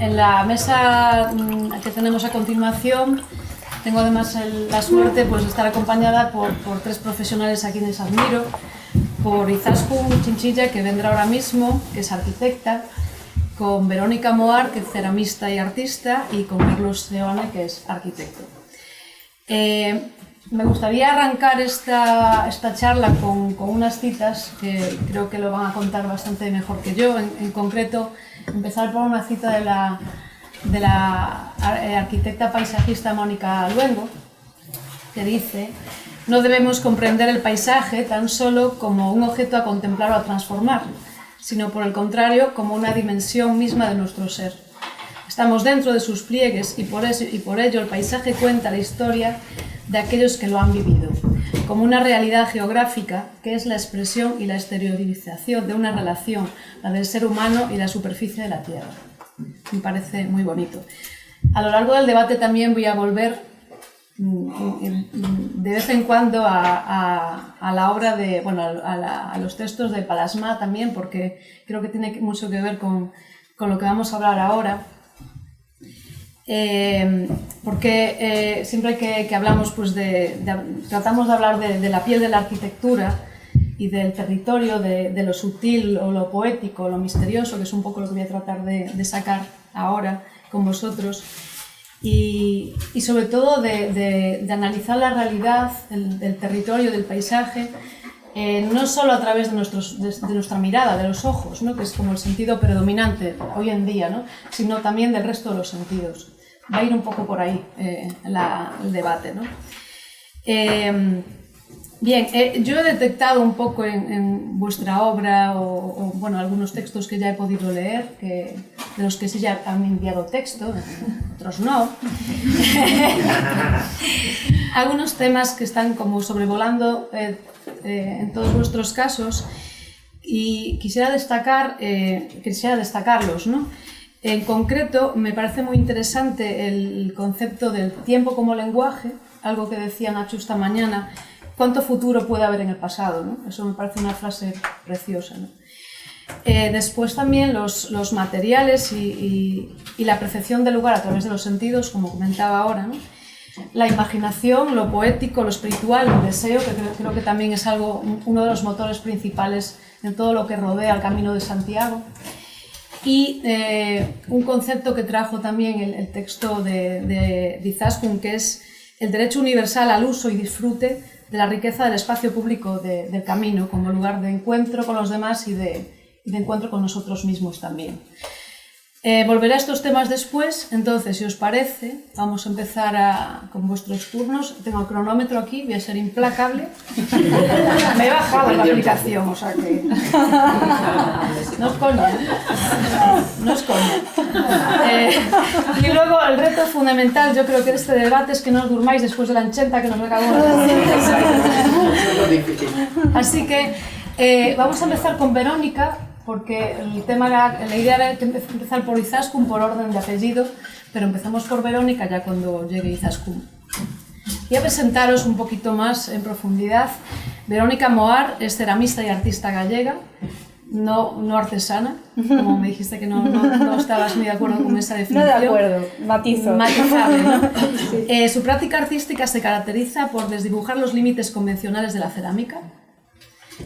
En la mesa que tenemos a continuación tengo además la suerte pues, de estar acompañada por tres profesionales a quienes admiro, por Izaskun Chinchilla, que vendrá ahora mismo, que es arquitecta, con Verónica Moar, que es ceramista y artista, y con Carlos Seoane, que es arquitecto. Me gustaría arrancar esta charla con unas citas que creo que lo van a contar bastante mejor que yo. En concreto, empezar por una cita de la arquitecta paisajista Mónica Luengo, que dice: no debemos comprender el paisaje tan solo como un objeto a contemplar o a transformar, sino por el contrario como una dimensión misma de nuestro ser. Estamos dentro de sus pliegues y por ello el paisaje cuenta la historia de aquellos que lo han vivido, como una realidad geográfica que es la expresión y la exteriorización de una relación, la del ser humano y la superficie de la Tierra. Me parece muy bonito. A lo largo del debate también voy a volver de vez en cuando a la obra de, bueno, a los textos de Palasmá también, porque creo que tiene mucho que ver con lo que vamos a hablar ahora. Porque siempre que hablamos, pues tratamos de hablar de la piel de la arquitectura y del territorio, de lo sutil o lo poético, lo misterioso, que es un poco lo que voy a tratar de sacar ahora con vosotros, y sobre todo de analizar la realidad del territorio, del paisaje, no solo a través de nuestra mirada, de los ojos, ¿no? Que es como el sentido predominante hoy en día, ¿no? Sino también del resto de los sentidos. Va a ir un poco por ahí el debate, ¿no? Bien, yo he detectado un poco en vuestra obra o bueno, algunos textos que ya he podido leer, de los que sí ya han enviado texto, otros no. Algunos temas que están como sobrevolando en todos vuestros casos, y quisiera destacarlos, ¿no? En concreto, me parece muy interesante el concepto del tiempo como lenguaje, algo que decía Nacho esta mañana: ¿cuánto futuro puede haber en el pasado, ¿no? Eso me parece una frase preciosa, ¿no? Después también los materiales y la percepción del lugar a través de los sentidos, como comentaba ahora, ¿no? La imaginación, lo poético, lo espiritual, el deseo, que creo que también es uno de los motores principales en todo lo que rodea el Camino de Santiago. Y un concepto que trajo también el texto de Izaskun, que es el derecho universal al uso y disfrute de la riqueza del espacio público del camino, como lugar de encuentro con los demás y de encuentro con nosotros mismos también. Volveré a estos temas después. Entonces, si os parece, vamos a empezar con vuestros turnos. Tengo el cronómetro aquí, voy a ser implacable. Me he bajado la aplicación, o sea que... No es coña, no es coña. Y luego el reto fundamental, yo creo que este debate, es que no os durmáis después de la anchenta que nos acabamos de hacer. Así que vamos a empezar con Verónica, porque la idea era empezar por Izaskun por orden de apellido, pero empezamos por Verónica ya cuando llegue Izaskun. Voy a presentaros un poquito más en profundidad. Verónica Moar es ceramista y artista gallega, no artesana, como me dijiste que no estabas muy de acuerdo con esa definición. No de acuerdo, matizo. Matizable, ¿no? Sí. Su práctica artística se caracteriza por desdibujar los límites convencionales de la cerámica,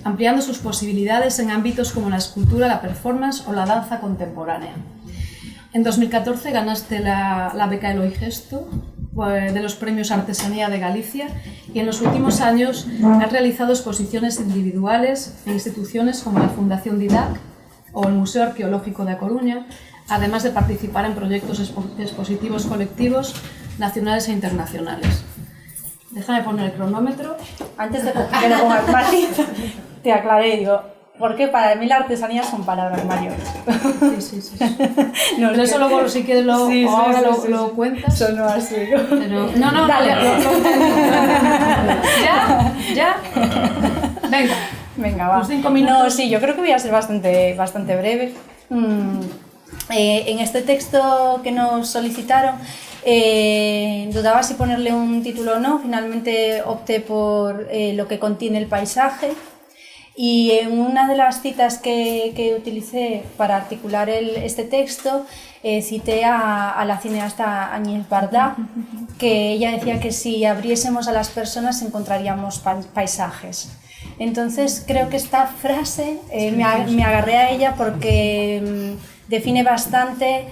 ampliando sus posibilidades en ámbitos como la escultura, la performance o la danza contemporánea. En 2014 ganaste la beca Eloi Gesto de los premios Artesanía de Galicia, y en los últimos años has realizado exposiciones individuales en instituciones como la Fundación Didac o el Museo Arqueológico de A Coruña, además de participar en proyectos expositivos colectivos nacionales e internacionales. Déjame poner el cronómetro. Antes de que lo pongas matiz, te aclaré, digo, porque para mí la artesanía son palabras mayores. Sí. No, pero eso luego, si quieres, ahora lo cuentas. Sonó así. Pero, no, dale. ¿Ya? Venga, va. Los 5 minutos. No, sí, yo creo que voy a ser bastante breve. En este texto que nos solicitaron, dudaba si ponerle un título o no. Finalmente opté por lo que contiene el paisaje. Y en una de las citas que utilicé para articular este texto, cité a la cineasta Agnès Varda, que ella decía que si abriésemos a las personas encontraríamos paisajes. Entonces creo que esta frase me agarré a ella porque define bastante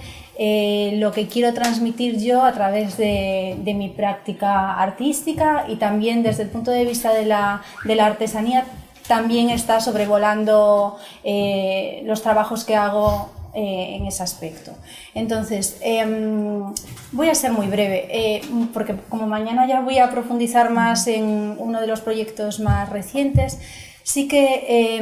lo que quiero transmitir yo a través de mi práctica artística, y también desde el punto de vista de la artesanía también está sobrevolando los trabajos que hago en ese aspecto. Entonces, voy a ser muy breve, porque como mañana ya voy a profundizar más en uno de los proyectos más recientes. Sí que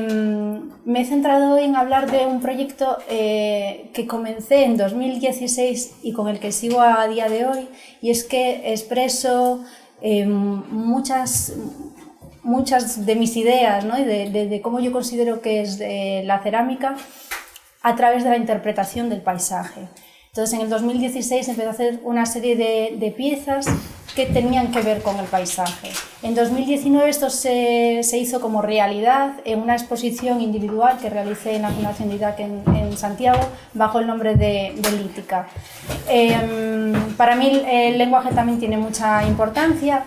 me he centrado en hablar de un proyecto que comencé en 2016 y con el que sigo a día de hoy, y es que expreso muchas de mis ideas, ¿no? Y de cómo yo considero que es la cerámica a través de la interpretación del paisaje. Entonces, en el 2016 empecé a hacer una serie de piezas que tenían que ver con el paisaje. En 2019 esto se hizo como realidad en una exposición individual que realicé en la Fundación Didac en Santiago bajo el nombre de Lítica. Para mí el lenguaje también tiene mucha importancia,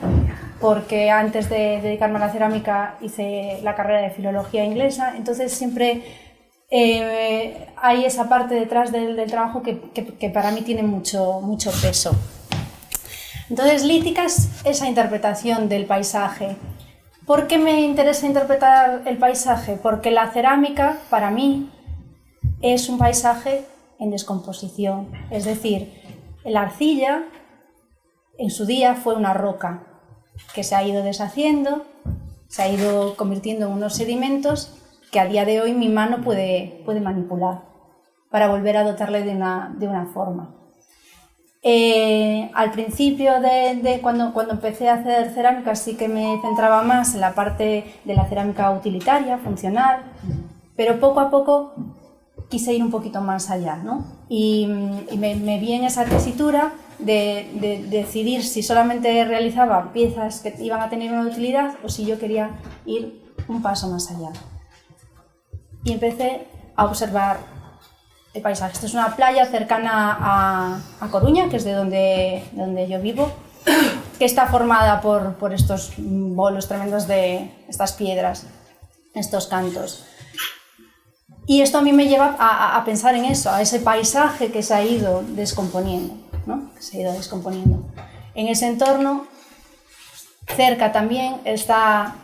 porque antes de dedicarme a la cerámica hice la carrera de filología inglesa, entonces siempre hay esa parte detrás del trabajo que para mí tiene mucho peso. Entonces, Lítica es esa interpretación del paisaje. ¿Por qué me interesa interpretar el paisaje? Porque la cerámica, para mí, es un paisaje en descomposición. Es decir, la arcilla, en su día, fue una roca que se ha ido deshaciendo, se ha ido convirtiendo en unos sedimentos que a día de hoy mi mano puede manipular para volver a dotarle de una forma. Al principio, cuando empecé a hacer cerámica, sí que me centraba más en la parte de la cerámica utilitaria, funcional, pero poco a poco quise ir un poquito más allá, ¿no? Y me vi en esa tesitura de decidir si solamente realizaba piezas que iban a tener una utilidad o si yo quería ir un paso más allá. Y empecé a observar el paisaje. Esta es una playa cercana a Coruña, que es de donde yo vivo, que está formada por estos bolos tremendos de estas piedras, estos cantos. Y esto a mí me lleva a pensar en eso, a ese paisaje que se ha ido descomponiendo, ¿no? Que se ha ido descomponiendo. En ese entorno, cerca también está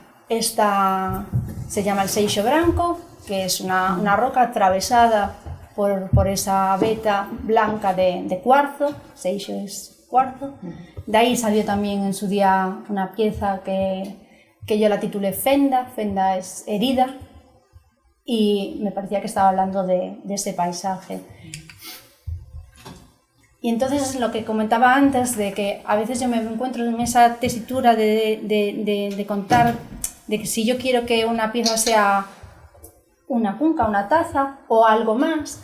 se llama el Seixo Branco, que es una roca atravesada por esa veta blanca de cuarzo. Seixo es cuarzo. De ahí salió también en su día una pieza que yo la titulé Fenda. Fenda es herida, y me parecía que estaba hablando de ese paisaje. Y entonces lo que comentaba antes, de que a veces yo me encuentro en esa tesitura de contar, de que si yo quiero que una pieza sea una cunca, una taza o algo más,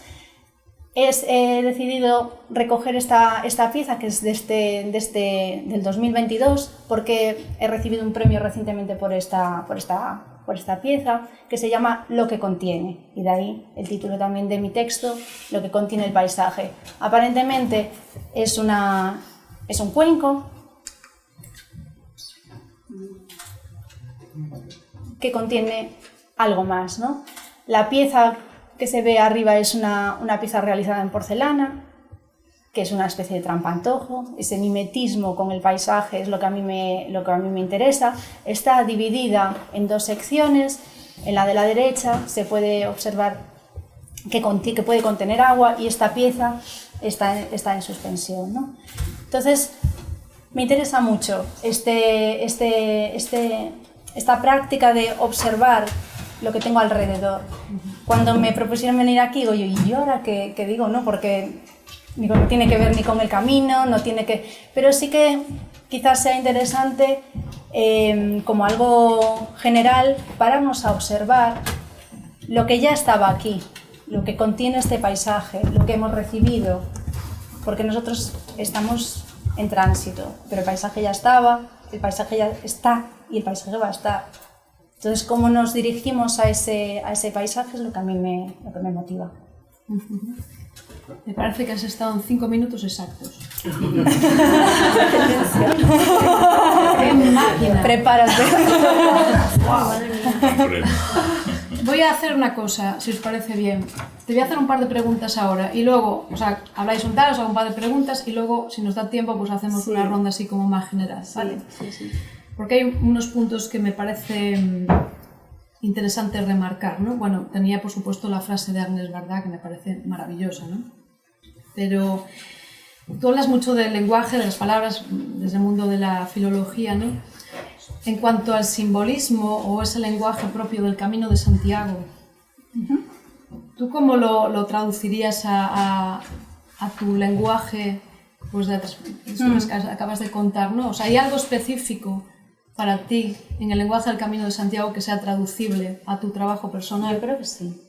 he decidido recoger esta pieza, que es del 2022, porque he recibido un premio recientemente por esta pieza, que se llama Lo que contiene, y de ahí el título también de mi texto, Lo que contiene el paisaje. Aparentemente es un cuenco que contiene algo más, ¿no? La pieza que se ve arriba es una pieza realizada en porcelana, que es una especie de trampantojo. Ese mimetismo con el paisaje es lo que a mí me interesa. Está dividida en dos secciones. En la de la derecha se puede observar que puede contener agua, y esta pieza está en suspensión, ¿no? Entonces, me interesa mucho esta práctica de observar lo que tengo alrededor. Cuando me propusieron venir aquí, digo yo, ¿y yo ahora qué digo? ¿No? Porque digo, no tiene que ver ni con el camino, pero sí que quizás sea interesante, como algo general, pararnos a observar lo que ya estaba aquí, lo que contiene este paisaje, lo que hemos recibido, porque nosotros estamos en tránsito, pero el paisaje ya estaba, el paisaje ya está y el paisaje va a estar. Entonces, cómo nos dirigimos a ese paisaje es lo que a mí lo que me motiva. Me parece que has estado en 5 minutos exactos. ¡Qué máquina! Prepárate. Voy a hacer una cosa, si os parece bien. Te voy a hacer un par de preguntas ahora y luego, o sea, habláis un tal, os hago un par de preguntas y luego, si nos da tiempo, pues hacemos una ronda así como más general, ¿vale? Sí. Porque hay unos puntos que me parece interesante remarcar, ¿no? Bueno, tenía por supuesto la frase de Agnès Varda, que me parece maravillosa, ¿no? Pero tú hablas mucho del lenguaje, de las palabras, desde el mundo de la filología, ¿no? En cuanto al simbolismo o ese lenguaje propio del Camino de Santiago, ¿tú cómo lo traducirías a tu lenguaje, pues de que acabas de contar, ¿no? O sea, ¿hay algo específico para ti en el lenguaje del Camino de Santiago que sea traducible a tu trabajo personal? Yo creo que sí.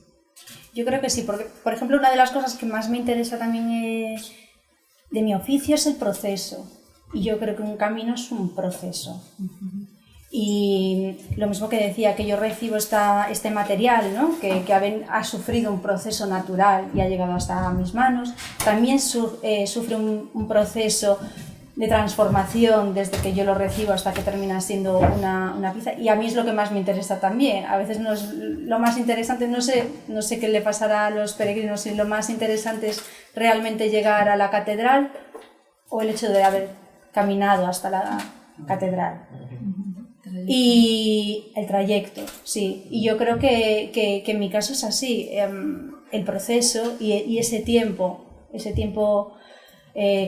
Yo creo que sí, porque, por ejemplo, una de las cosas que más me interesa también de mi oficio es el proceso. Y yo creo que un camino es un proceso. Y lo mismo que decía, que yo recibo este material, ¿no? que ha sufrido un proceso natural y ha llegado hasta mis manos, también sufre un proceso de transformación desde que yo lo recibo hasta que termina siendo una pieza, y a mí es lo que más me interesa también. A veces no es lo más interesante, no sé qué le pasará a los peregrinos, si lo más interesante es realmente llegar a la catedral o el hecho de haber caminado hasta la catedral. Y el trayecto, sí. Y yo creo que en mi caso es así. El proceso y ese tiempo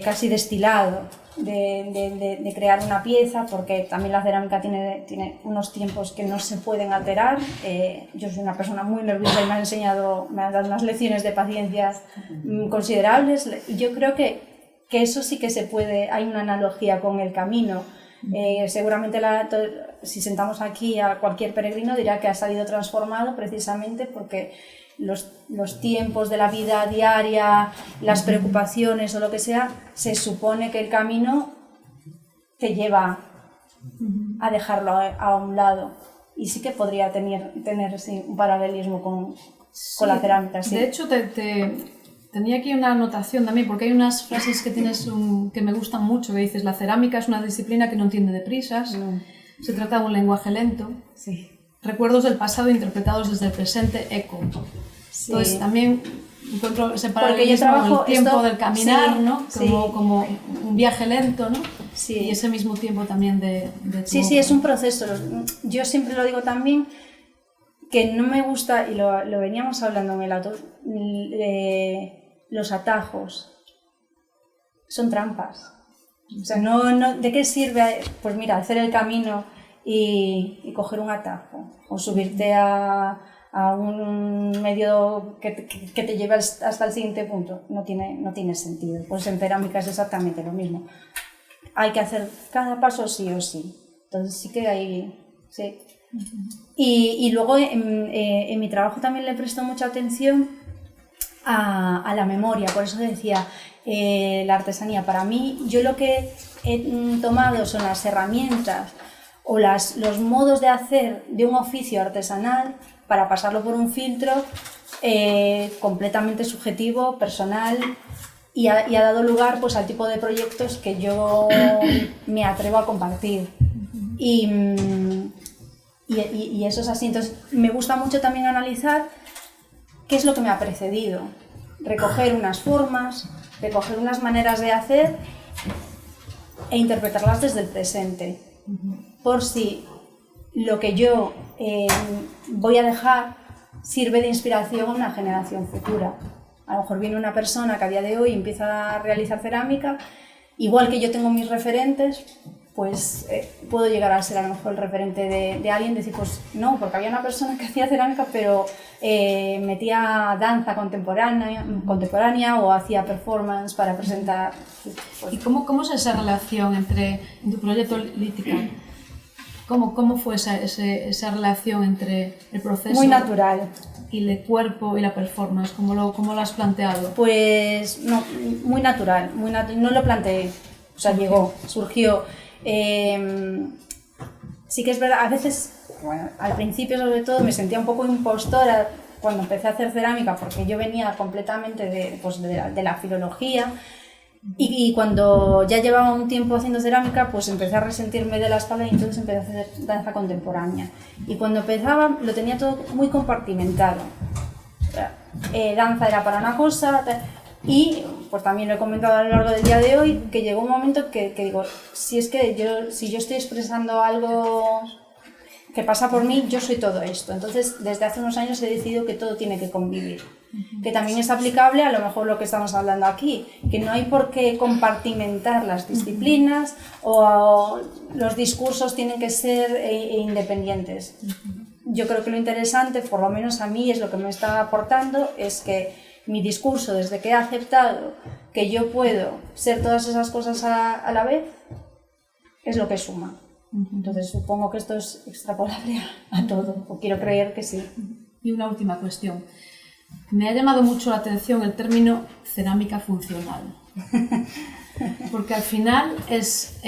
casi destilado de crear una pieza, porque también la cerámica tiene unos tiempos que no se pueden alterar. Yo soy una persona muy nerviosa y me ha dado unas lecciones de paciencia considerables, y yo creo que eso sí que se puede. Hay una analogía con el camino. Seguramente si sentamos aquí a cualquier peregrino dirá que ha salido transformado precisamente porque los tiempos de la vida diaria, las preocupaciones o lo que sea, se supone que el camino te lleva a dejarlo a un lado, y sí que podría tener sí, un paralelismo con la cerámica. Sí. De hecho, tenía aquí una anotación también, porque hay unas frases que tienes que me gustan mucho, que dices: la cerámica es una disciplina que no entiende de prisas, se trata de un lenguaje lento, recuerdos del pasado interpretados desde el presente, eco. Sí. Entonces también encuentro ese paralelismo con el tiempo del caminar, sí, ¿no? Como un viaje lento, ¿no? Sí. Y ese mismo tiempo también de Sí, es un proceso. Yo siempre lo digo también, que no me gusta, y lo veníamos hablando en el auto, los atajos son trampas. O sea, ¿de qué sirve? Pues mira, hacer el camino y coger un atajo, o subirte a un medio que te lleve hasta el siguiente punto. No tiene sentido. Pues en cerámica es exactamente lo mismo. Hay que hacer cada paso sí o sí. Entonces sí que hay... Sí. Y luego en mi trabajo también le presto mucha atención a la memoria. Por eso decía la artesanía. Para mí, yo lo que he tomado son las herramientas o los modos de hacer de un oficio artesanal para pasarlo por un filtro completamente subjetivo, personal, y ha dado lugar, pues, al tipo de proyectos que yo me atrevo a compartir. Y eso es así. Entonces, me gusta mucho también analizar qué es lo que me ha precedido, recoger unas formas, recoger unas maneras de hacer e interpretarlas desde el presente, por si lo que yo voy a dejar sirve de inspiración a una generación futura. A lo mejor viene una persona que a día de hoy empieza a realizar cerámica, igual que yo tengo mis referentes, pues puedo llegar a ser a lo mejor el referente de alguien, decir, pues no, porque había una persona que hacía cerámica, pero metía danza contemporánea o hacía performance para presentar. Pues, ¿y cómo es esa relación en tu proyecto Lítica? ¿Cómo fue esa relación entre el proceso? Muy natural. Y el cuerpo y la performance, ¿cómo lo has planteado? Pues no, muy natural, no lo planteé, o sea, llegó, surgió. Sí que es verdad, a veces bueno, al principio sobre todo me sentía un poco impostora cuando empecé a hacer cerámica, porque yo venía completamente de la filología, y cuando ya llevaba un tiempo haciendo cerámica, pues empecé a resentirme de la espalda y entonces empecé a hacer danza contemporánea. Y cuando empezaba lo tenía todo muy compartimentado. Danza era para una cosa, y pues también lo he comentado a lo largo del día de hoy, que llegó un momento que digo, si yo estoy expresando algo que pasa por mí, yo soy todo esto. Entonces, desde hace unos años he decidido que todo tiene que convivir. Que también es aplicable a lo mejor lo que estamos hablando aquí, que no hay por qué compartimentar las disciplinas o los discursos tienen que ser independientes. Yo creo que lo interesante, por lo menos a mí, es lo que me está aportando, es que mi discurso, desde que he aceptado que yo puedo ser todas esas cosas a la vez, es lo que suma. Entonces supongo que esto es extrapolable a todo, o quiero creer que sí. Y una última cuestión. Me ha llamado mucho la atención el término cerámica funcional, porque al final es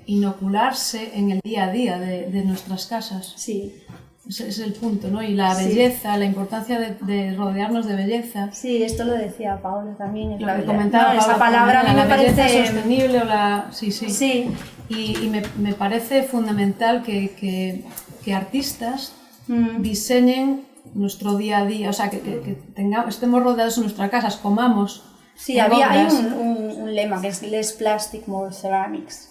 inocularse en el día a día de nuestras casas. Sí. Ese es el punto, ¿no? Y la belleza, la importancia de rodearnos de belleza. Sí, esto lo decía Paola también. Lo que comentaba esa palabra a mí me parece sostenible o la... Sí. Sí. Y me parece fundamental que artistas diseñen nuestro día a día, o sea, que estemos rodeados en nuestras casas, comamos. Sí, hay un lema que es Less Plastic, More Ceramics.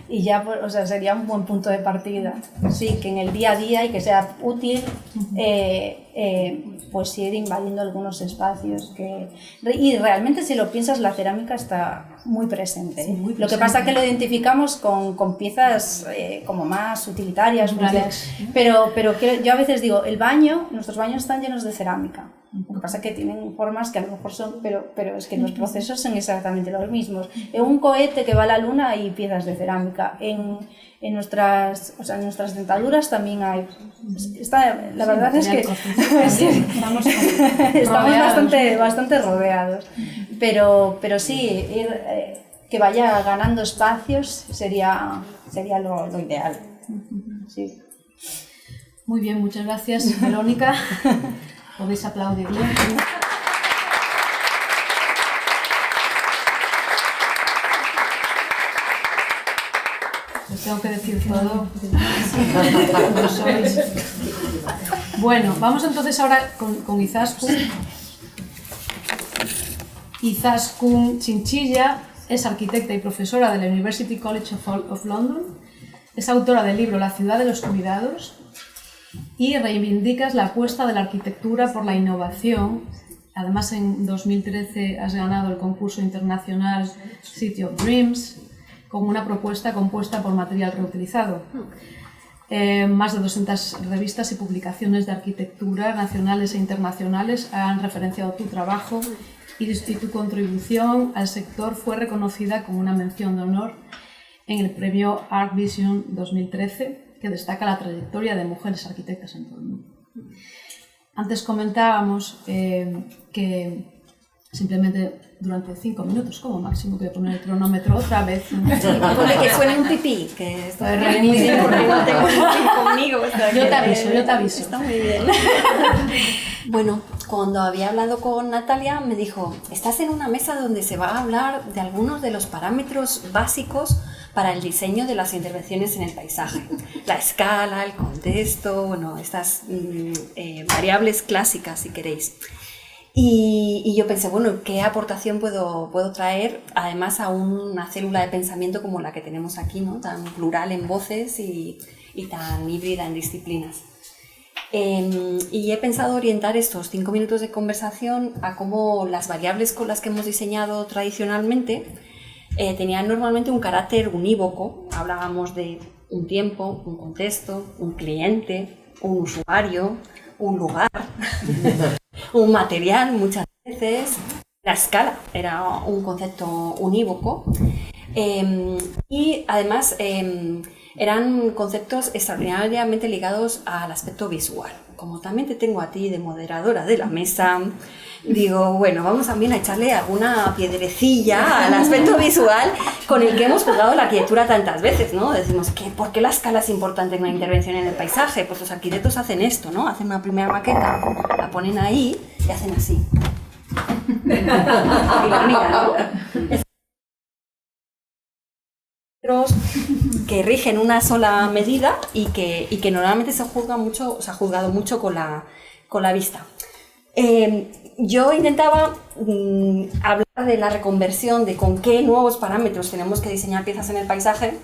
Y ya, o sea, sería un buen punto de partida. Sí, que en el día a día y que sea útil, pues ir invadiendo algunos espacios. Y realmente, si lo piensas, la cerámica está muy presente. Sí, muy presente. Lo que pasa es que lo identificamos con piezas como más utilitarias, pero que yo a veces digo, nuestros baños están llenos de cerámica. Lo que pasa es que tienen formas que a lo mejor son, pero es que los procesos son exactamente los mismos. En un cohete que va a la luna hay piezas de cerámica. En nuestras dentaduras también hay. La verdad es que estamos bastante rodeados. Pero sí, que vaya ganando espacios sería lo ideal. Sí. Muy bien, muchas gracias, Verónica. Podéis aplaudirle. Les tengo que decir todo. Bueno, vamos entonces ahora con Izaskun. Izaskun Chinchilla es arquitecta y profesora de la University College of London. Es autora del libro La ciudad de los cuidados y reivindicas la apuesta de la arquitectura por la innovación. Además, en 2013 has ganado el concurso internacional City of Dreams con una propuesta compuesta por material reutilizado. Más de 200 revistas y publicaciones de arquitectura nacionales e internacionales han referenciado tu trabajo y tu contribución al sector fue reconocida con una mención de honor en el premio Art Vision 2013, que destaca la trayectoria de mujeres arquitectas en todo el mundo. Antes comentábamos que simplemente durante 5 minutos como máximo, que voy a poner el cronómetro otra vez. Que suene un pipí, que esto es muy bien porque igual tengo un pipí conmigo. Yo te aviso. Está muy bien. Bueno, cuando había hablado con Natalia me dijo, estás en una mesa donde se va a hablar de algunos de los parámetros básicos para el diseño de las intervenciones en el paisaje. La escala, el contexto, bueno, estas variables clásicas, si queréis. Y yo pensé, bueno, ¿qué aportación puedo traer, además, a una célula de pensamiento como la que tenemos aquí, ¿no? Tan plural en voces y tan híbrida en disciplinas? Y he pensado orientar estos 5 minutos de conversación a cómo las variables con las que hemos diseñado tradicionalmente tenían normalmente un carácter unívoco. Hablábamos de un tiempo, un contexto, un cliente, un usuario, un lugar, un material muchas veces. La escala era un concepto unívoco y además eran conceptos extraordinariamente ligados al aspecto visual. como también te tengo a ti de moderadora de la mesa, digo, bueno, vamos también a echarle alguna piedrecilla al aspecto visual con el que hemos jugado la arquitectura tantas veces, ¿no? Decimos, ¿por qué la escala es importante en una intervención en el paisaje? Pues los arquitectos hacen esto, ¿no? Hacen una primera maqueta, la ponen ahí y hacen así. Ironía, ¿no? Que rigen una sola medida y que normalmente se ha juzgado mucho con la vista. Yo intentaba hablar de la reconversión, de con qué nuevos parámetros tenemos que diseñar piezas en el paisaje,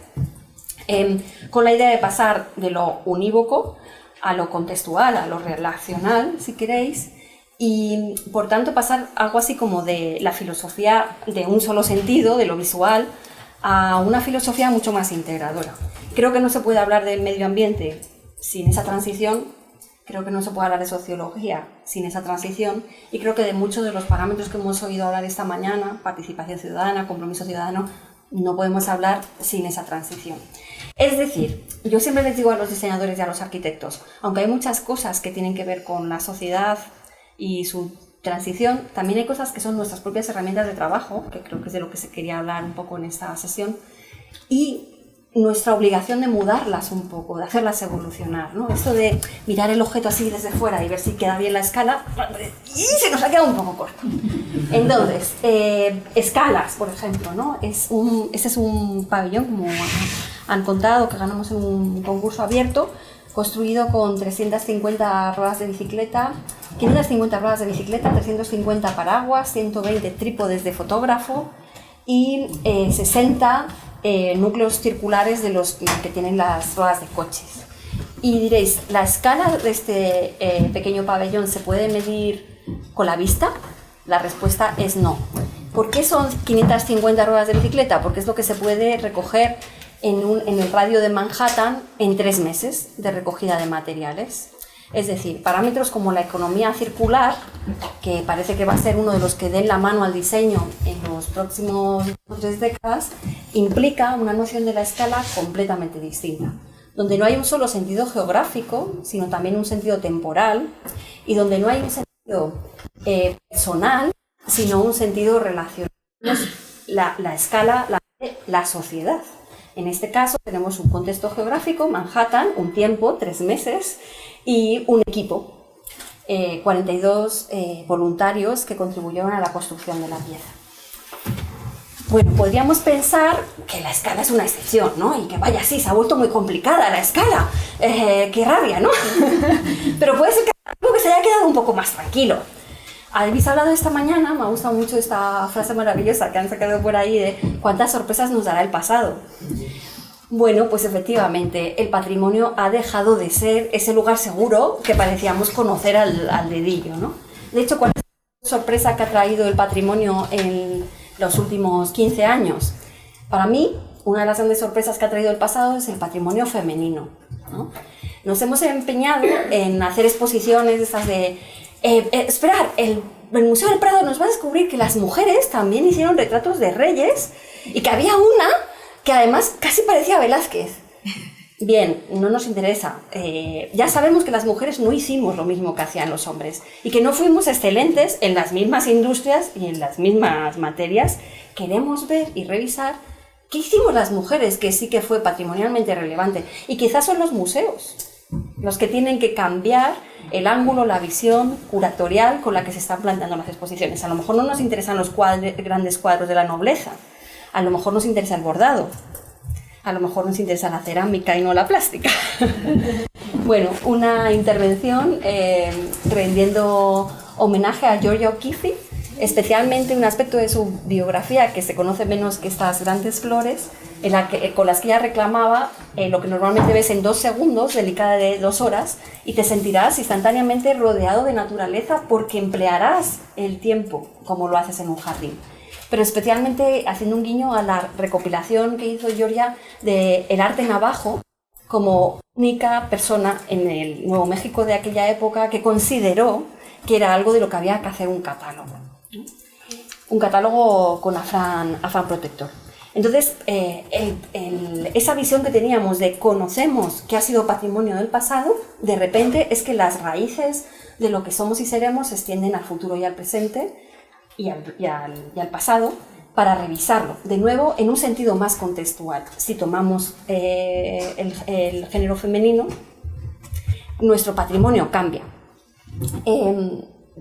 con la idea de pasar de lo unívoco a lo contextual, a lo relacional, si queréis, y por tanto pasar algo así como de la filosofía de un solo sentido, de lo visual, a una filosofía mucho más integradora. Creo que no se puede hablar del medio ambiente sin esa transición, creo que no se puede hablar de sociología sin esa transición, y creo que de muchos de los parámetros que hemos oído hablar esta mañana, participación ciudadana, compromiso ciudadano, no podemos hablar sin esa transición. Es decir, yo siempre les digo a los diseñadores y a los arquitectos, aunque hay muchas cosas que tienen que ver con la sociedad y su transición, también hay cosas que son nuestras propias herramientas de trabajo, que creo que es de lo que se quería hablar un poco en esta sesión, y nuestra obligación de mudarlas un poco, de hacerlas evolucionar, ¿no? Esto de mirar el objeto así desde fuera y ver si queda bien la escala, y se nos ha quedado un poco corto. Entonces, escalas, por ejemplo, ¿no? Este es un pabellón, como han contado, que ganamos en un concurso abierto, construido con 350 ruedas de bicicleta, 550 ruedas de bicicleta, 350 paraguas, 120 trípodes de fotógrafo y 60 núcleos circulares de los que tienen las ruedas de coches. Y diréis, ¿la escala de este pequeño pabellón se puede medir con la vista? La respuesta es no. ¿Por qué son 550 ruedas de bicicleta? Porque es lo que se puede recoger en el radio de Manhattan en 3 meses de recogida de materiales. Es decir, parámetros como la economía circular, que parece que va a ser uno de los que den la mano al diseño en los próximos 3 décadas, implica una noción de la escala completamente distinta, donde no hay un solo sentido geográfico, sino también un sentido temporal, y donde no hay un sentido personal, sino un sentido relacional. La escala, la sociedad. En este caso tenemos un contexto geográfico, Manhattan, un tiempo, 3 meses, y un equipo, 42 voluntarios que contribuyeron a la construcción de la pieza. Bueno, podríamos pensar que la escala es una excepción, ¿no? Y que vaya, sí, se ha vuelto muy complicada la escala, qué rabia, ¿no? Pero puede ser que algo que se haya quedado un poco más tranquilo. Habéis hablado esta mañana, me ha gustado mucho esta frase maravillosa que han sacado por ahí de cuántas sorpresas nos dará el pasado. Bueno, pues efectivamente, el patrimonio ha dejado de ser ese lugar seguro que parecíamos conocer al dedillo, ¿no? De hecho, ¿cuál es la sorpresa que ha traído el patrimonio en los últimos 15 años? Para mí, una de las grandes sorpresas que ha traído el pasado es el patrimonio femenino, ¿no? Nos hemos empeñado en hacer exposiciones estas de esperar, el Museo del Prado nos va a descubrir que las mujeres también hicieron retratos de reyes y que había una que además casi parecía Velázquez. Bien, no nos interesa. Ya sabemos que las mujeres no hicimos lo mismo que hacían los hombres y que no fuimos excelentes en las mismas industrias y en las mismas materias. Queremos ver y revisar qué hicimos las mujeres, que sí que fue patrimonialmente relevante. Y quizás son los museos los que tienen que cambiar el ángulo, la visión curatorial con la que se están planteando las exposiciones. A lo mejor no nos interesan los grandes cuadros de la nobleza, a lo mejor nos interesa el bordado, a lo mejor nos interesa la cerámica y no la plástica. Bueno, una intervención rendiendo homenaje a Georgia O'Keeffe, especialmente un aspecto de su biografía que se conoce menos que estas grandes flores, con las que ella reclamaba lo que normalmente ves en 2 segundos, delicada de 2 horas, y te sentirás instantáneamente rodeado de naturaleza porque emplearás el tiempo como lo haces en un jardín. Pero especialmente haciendo un guiño a la recopilación que hizo Georgia de el arte navajo como única persona en el Nuevo México de aquella época que consideró que era algo de lo que había que hacer un catálogo con afán protector. Entonces, esa visión que teníamos de conocemos que ha sido patrimonio del pasado, de repente es que las raíces de lo que somos y seremos se extienden al futuro y al presente y al pasado, para revisarlo, de nuevo, en un sentido más contextual. Si tomamos el género femenino, nuestro patrimonio cambia.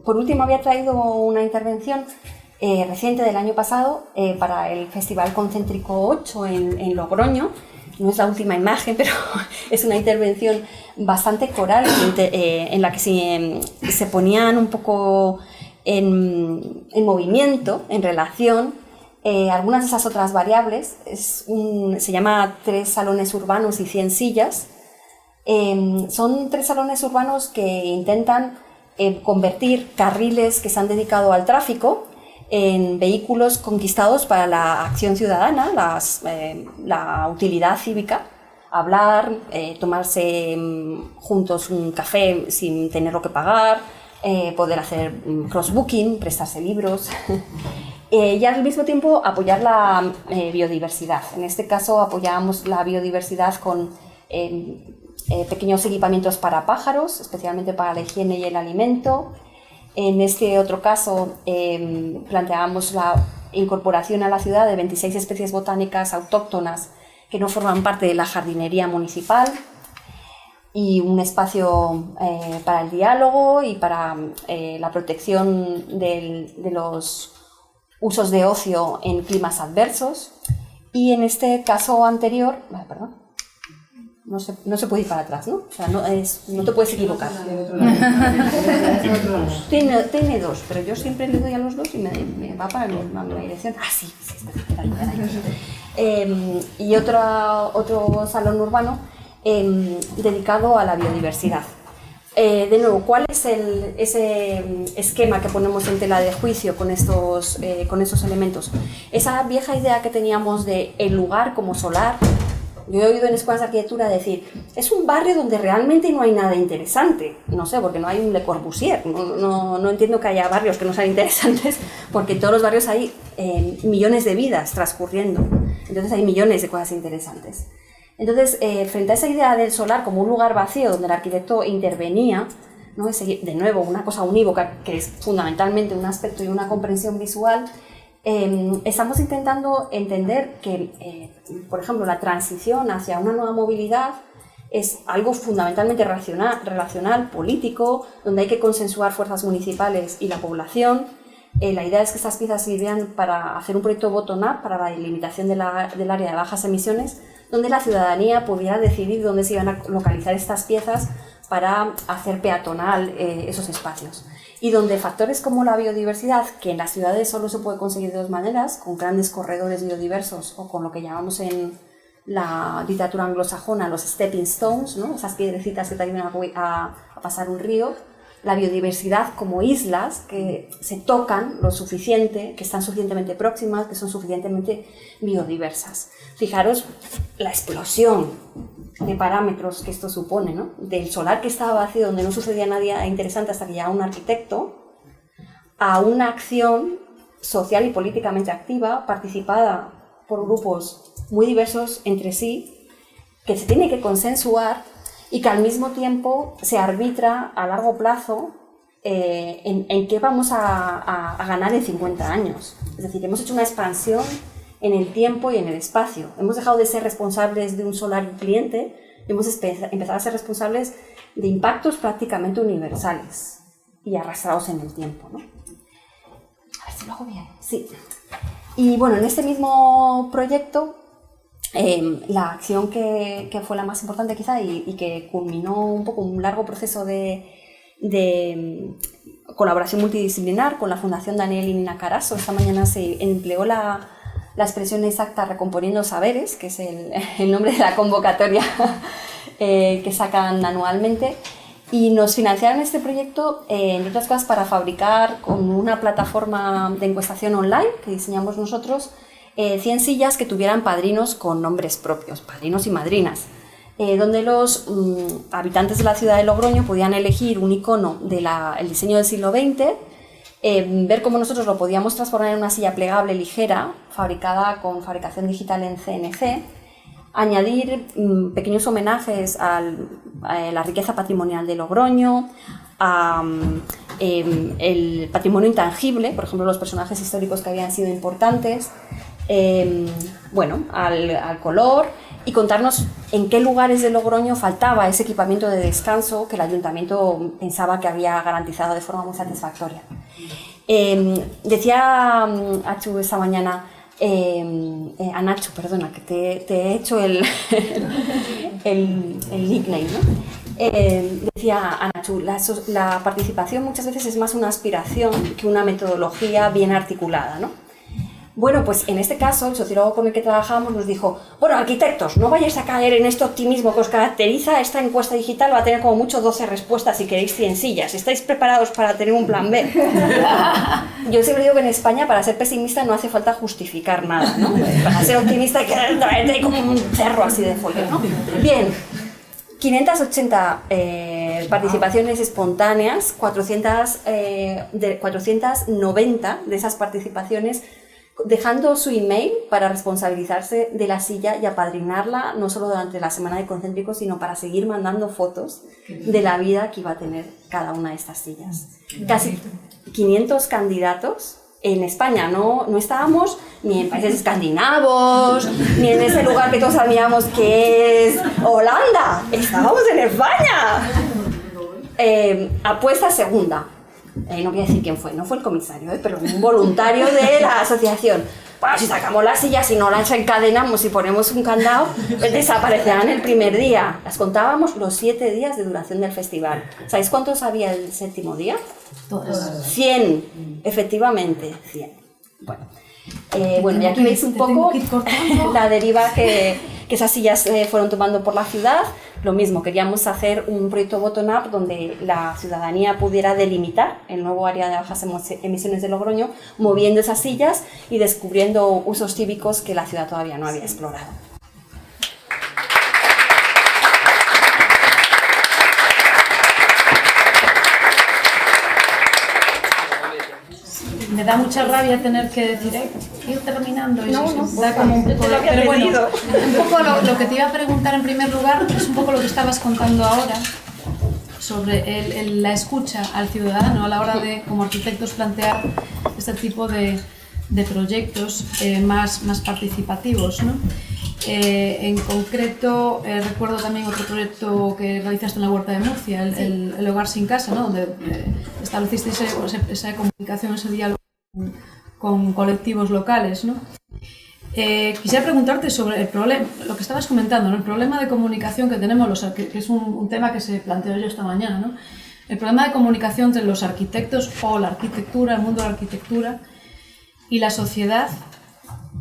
Por último, había traído una intervención reciente del año pasado para el Festival Concéntrico 8 en Logroño. No es la última imagen, pero es una intervención bastante coral en la que se ponían un poco en movimiento, en relación, algunas de esas otras variables. Se llama 3 salones urbanos y 100 sillas. Son 3 salones urbanos que intentan convertir carriles que se han dedicado al tráfico en vehículos conquistados para la acción ciudadana, la utilidad cívica, hablar, tomarse juntos un café sin tenerlo que pagar, poder hacer cross-booking, prestarse libros y al mismo tiempo apoyar la biodiversidad. En este caso apoyábamos la biodiversidad con pequeños equipamientos para pájaros, especialmente para la higiene y el alimento. En este otro caso planteábamos la incorporación a la ciudad de 26 especies botánicas autóctonas que no forman parte de la jardinería municipal, y un espacio para el diálogo y para la protección de los usos de ocio en climas adversos. Y en este caso anterior, no se puede ir para atrás, ¿no? O sea, no te puedes equivocar. Tiene 2, pero yo siempre le doy a los 2 y me va para la misma dirección. Ah, sí, y otro salón urbano dedicado a la biodiversidad. De nuevo, ¿cuál es ese esquema que ponemos en tela de juicio con estos elementos? Esa vieja idea que teníamos de el lugar como solar. Yo he oído en escuelas de arquitectura decir, es un barrio donde realmente no hay nada interesante. No sé, porque no hay un Le Corbusier. No entiendo que haya barrios que no sean interesantes, porque en todos los barrios hay millones de vidas transcurriendo. Entonces hay millones de cosas interesantes. Entonces, frente a esa idea del solar como un lugar vacío donde el arquitecto intervenía, ¿no? De nuevo, una cosa unívoca que es fundamentalmente un aspecto y una comprensión visual, estamos intentando entender que, por ejemplo, la transición hacia una nueva movilidad es algo fundamentalmente relacional, político, donde hay que consensuar fuerzas municipales y la población. La idea es que estas piezas sirvieran para hacer un proyecto bottom-up para la delimitación del área de bajas emisiones, donde la ciudadanía pudiera decidir dónde se iban a localizar estas piezas para hacer peatonal esos espacios. Y donde factores como la biodiversidad, que en las ciudades solo se puede conseguir de 2 maneras, con grandes corredores biodiversos o con lo que llamamos en la literatura anglosajona los stepping stones, ¿no? Esas piedrecitas que te ayudan a pasar un río. La biodiversidad como islas que se tocan lo suficiente, que están suficientemente próximas, que son suficientemente biodiversas. Fijaros la explosión de parámetros que esto supone, ¿no? Del solar que estaba vacío, donde no sucedía nada interesante hasta que llegaba un arquitecto, a una acción social y políticamente activa, participada por grupos muy diversos entre sí, que se tiene que consensuar y que al mismo tiempo se arbitra a largo plazo en qué vamos a ganar en 50 años. Es decir, hemos hecho una expansión en el tiempo y en el espacio. Hemos dejado de ser responsables de un solar cliente y hemos empezado a ser responsables de impactos prácticamente universales y arrastrados en el tiempo, ¿no? A ver si lo hago bien. Sí. Y bueno, en este mismo proyecto, la acción que fue la más importante quizá y que culminó un poco un largo proceso de colaboración multidisciplinar con la Fundación Daniel y Nina Carasso. Esta mañana se empleó la expresión exacta Recomponiendo Saberes, que es el nombre de la convocatoria que sacan anualmente, y nos financiaron este proyecto, entre otras cosas, para fabricar con una plataforma de encuestación online que diseñamos nosotros 100 sillas que tuvieran padrinos con nombres propios, padrinos y madrinas, donde los habitantes de la ciudad de Logroño podían elegir un icono del diseño del siglo XX ver cómo nosotros lo podíamos transformar en una silla plegable ligera, fabricada con fabricación digital en CNC, añadir pequeños homenajes a la riqueza patrimonial de Logroño, el patrimonio intangible, por ejemplo, los personajes históricos que habían sido importantes, bueno, al color, y contarnos en qué lugares de Logroño faltaba ese equipamiento de descanso que el ayuntamiento pensaba que había garantizado de forma muy satisfactoria. Decía Achu esta mañana, a Nacho, perdona, que te he hecho el nickname, ¿no? Decía a Nacho, la participación muchas veces es más una aspiración que una metodología bien articulada, ¿no? Bueno, pues en este caso, el sociólogo con el que trabajamos nos dijo, bueno, arquitectos, no vayáis a caer en este optimismo que os caracteriza, esta encuesta digital va a tener como mucho 12 respuestas si queréis 100 sillas, ¿estáis preparados para tener un plan B? Yo siempre digo que en España para ser pesimista no hace falta justificar nada, ¿no? Para ser optimista hay que traerte ahí como un cerro así de folio, ¿no? Bien, 580 participaciones espontáneas, 490 de esas participaciones dejando su email para responsabilizarse de la silla y apadrinarla no solo durante la semana de concéntricos, sino para seguir mandando fotos de la vida que iba a tener cada una de estas sillas. Casi 500 candidatos. En España no estábamos ni en países escandinavos, ni en ese lugar que todos sabíamos que es Holanda. Estábamos en España. Apuesta segunda. No voy a decir quién fue, no fue el comisario, pero un voluntario de la asociación. Bueno, si sacamos las sillas y no las encadenamos y ponemos un candado, pues desaparecerán el primer día. Las contábamos los 7 días de duración del festival. ¿Sabéis cuántos había el séptimo día? 100, efectivamente, 100. Bueno, y aquí veis un poco la deriva que esas sillas fueron tomando por la ciudad. Lo mismo, queríamos hacer un proyecto bottom-up donde la ciudadanía pudiera delimitar el nuevo área de bajas emisiones de Logroño, moviendo esas sillas y descubriendo usos cívicos que la ciudad todavía no había explorado. Me da mucha rabia tener que decir, ir terminando. Y No, da como un poco de... Pero bueno, pedido. un poco lo que te iba a preguntar en primer lugar es un poco lo que estabas contando ahora sobre la escucha al ciudadano a la hora de, como arquitectos, plantear este tipo de proyectos más participativos, ¿no? En concreto, recuerdo también otro proyecto que realizaste en la Huerta de Murcia, el Hogar sin Casa, ¿no? Donde estableciste esa comunicación, ese diálogo con colectivos locales, ¿no? Quisiera preguntarte sobre el problema, lo que estabas comentando, ¿no? El problema de comunicación que tenemos, que es un tema que se planteó yo esta mañana, ¿no? El problema de comunicación entre los arquitectos o la arquitectura, el mundo de la arquitectura y la sociedad.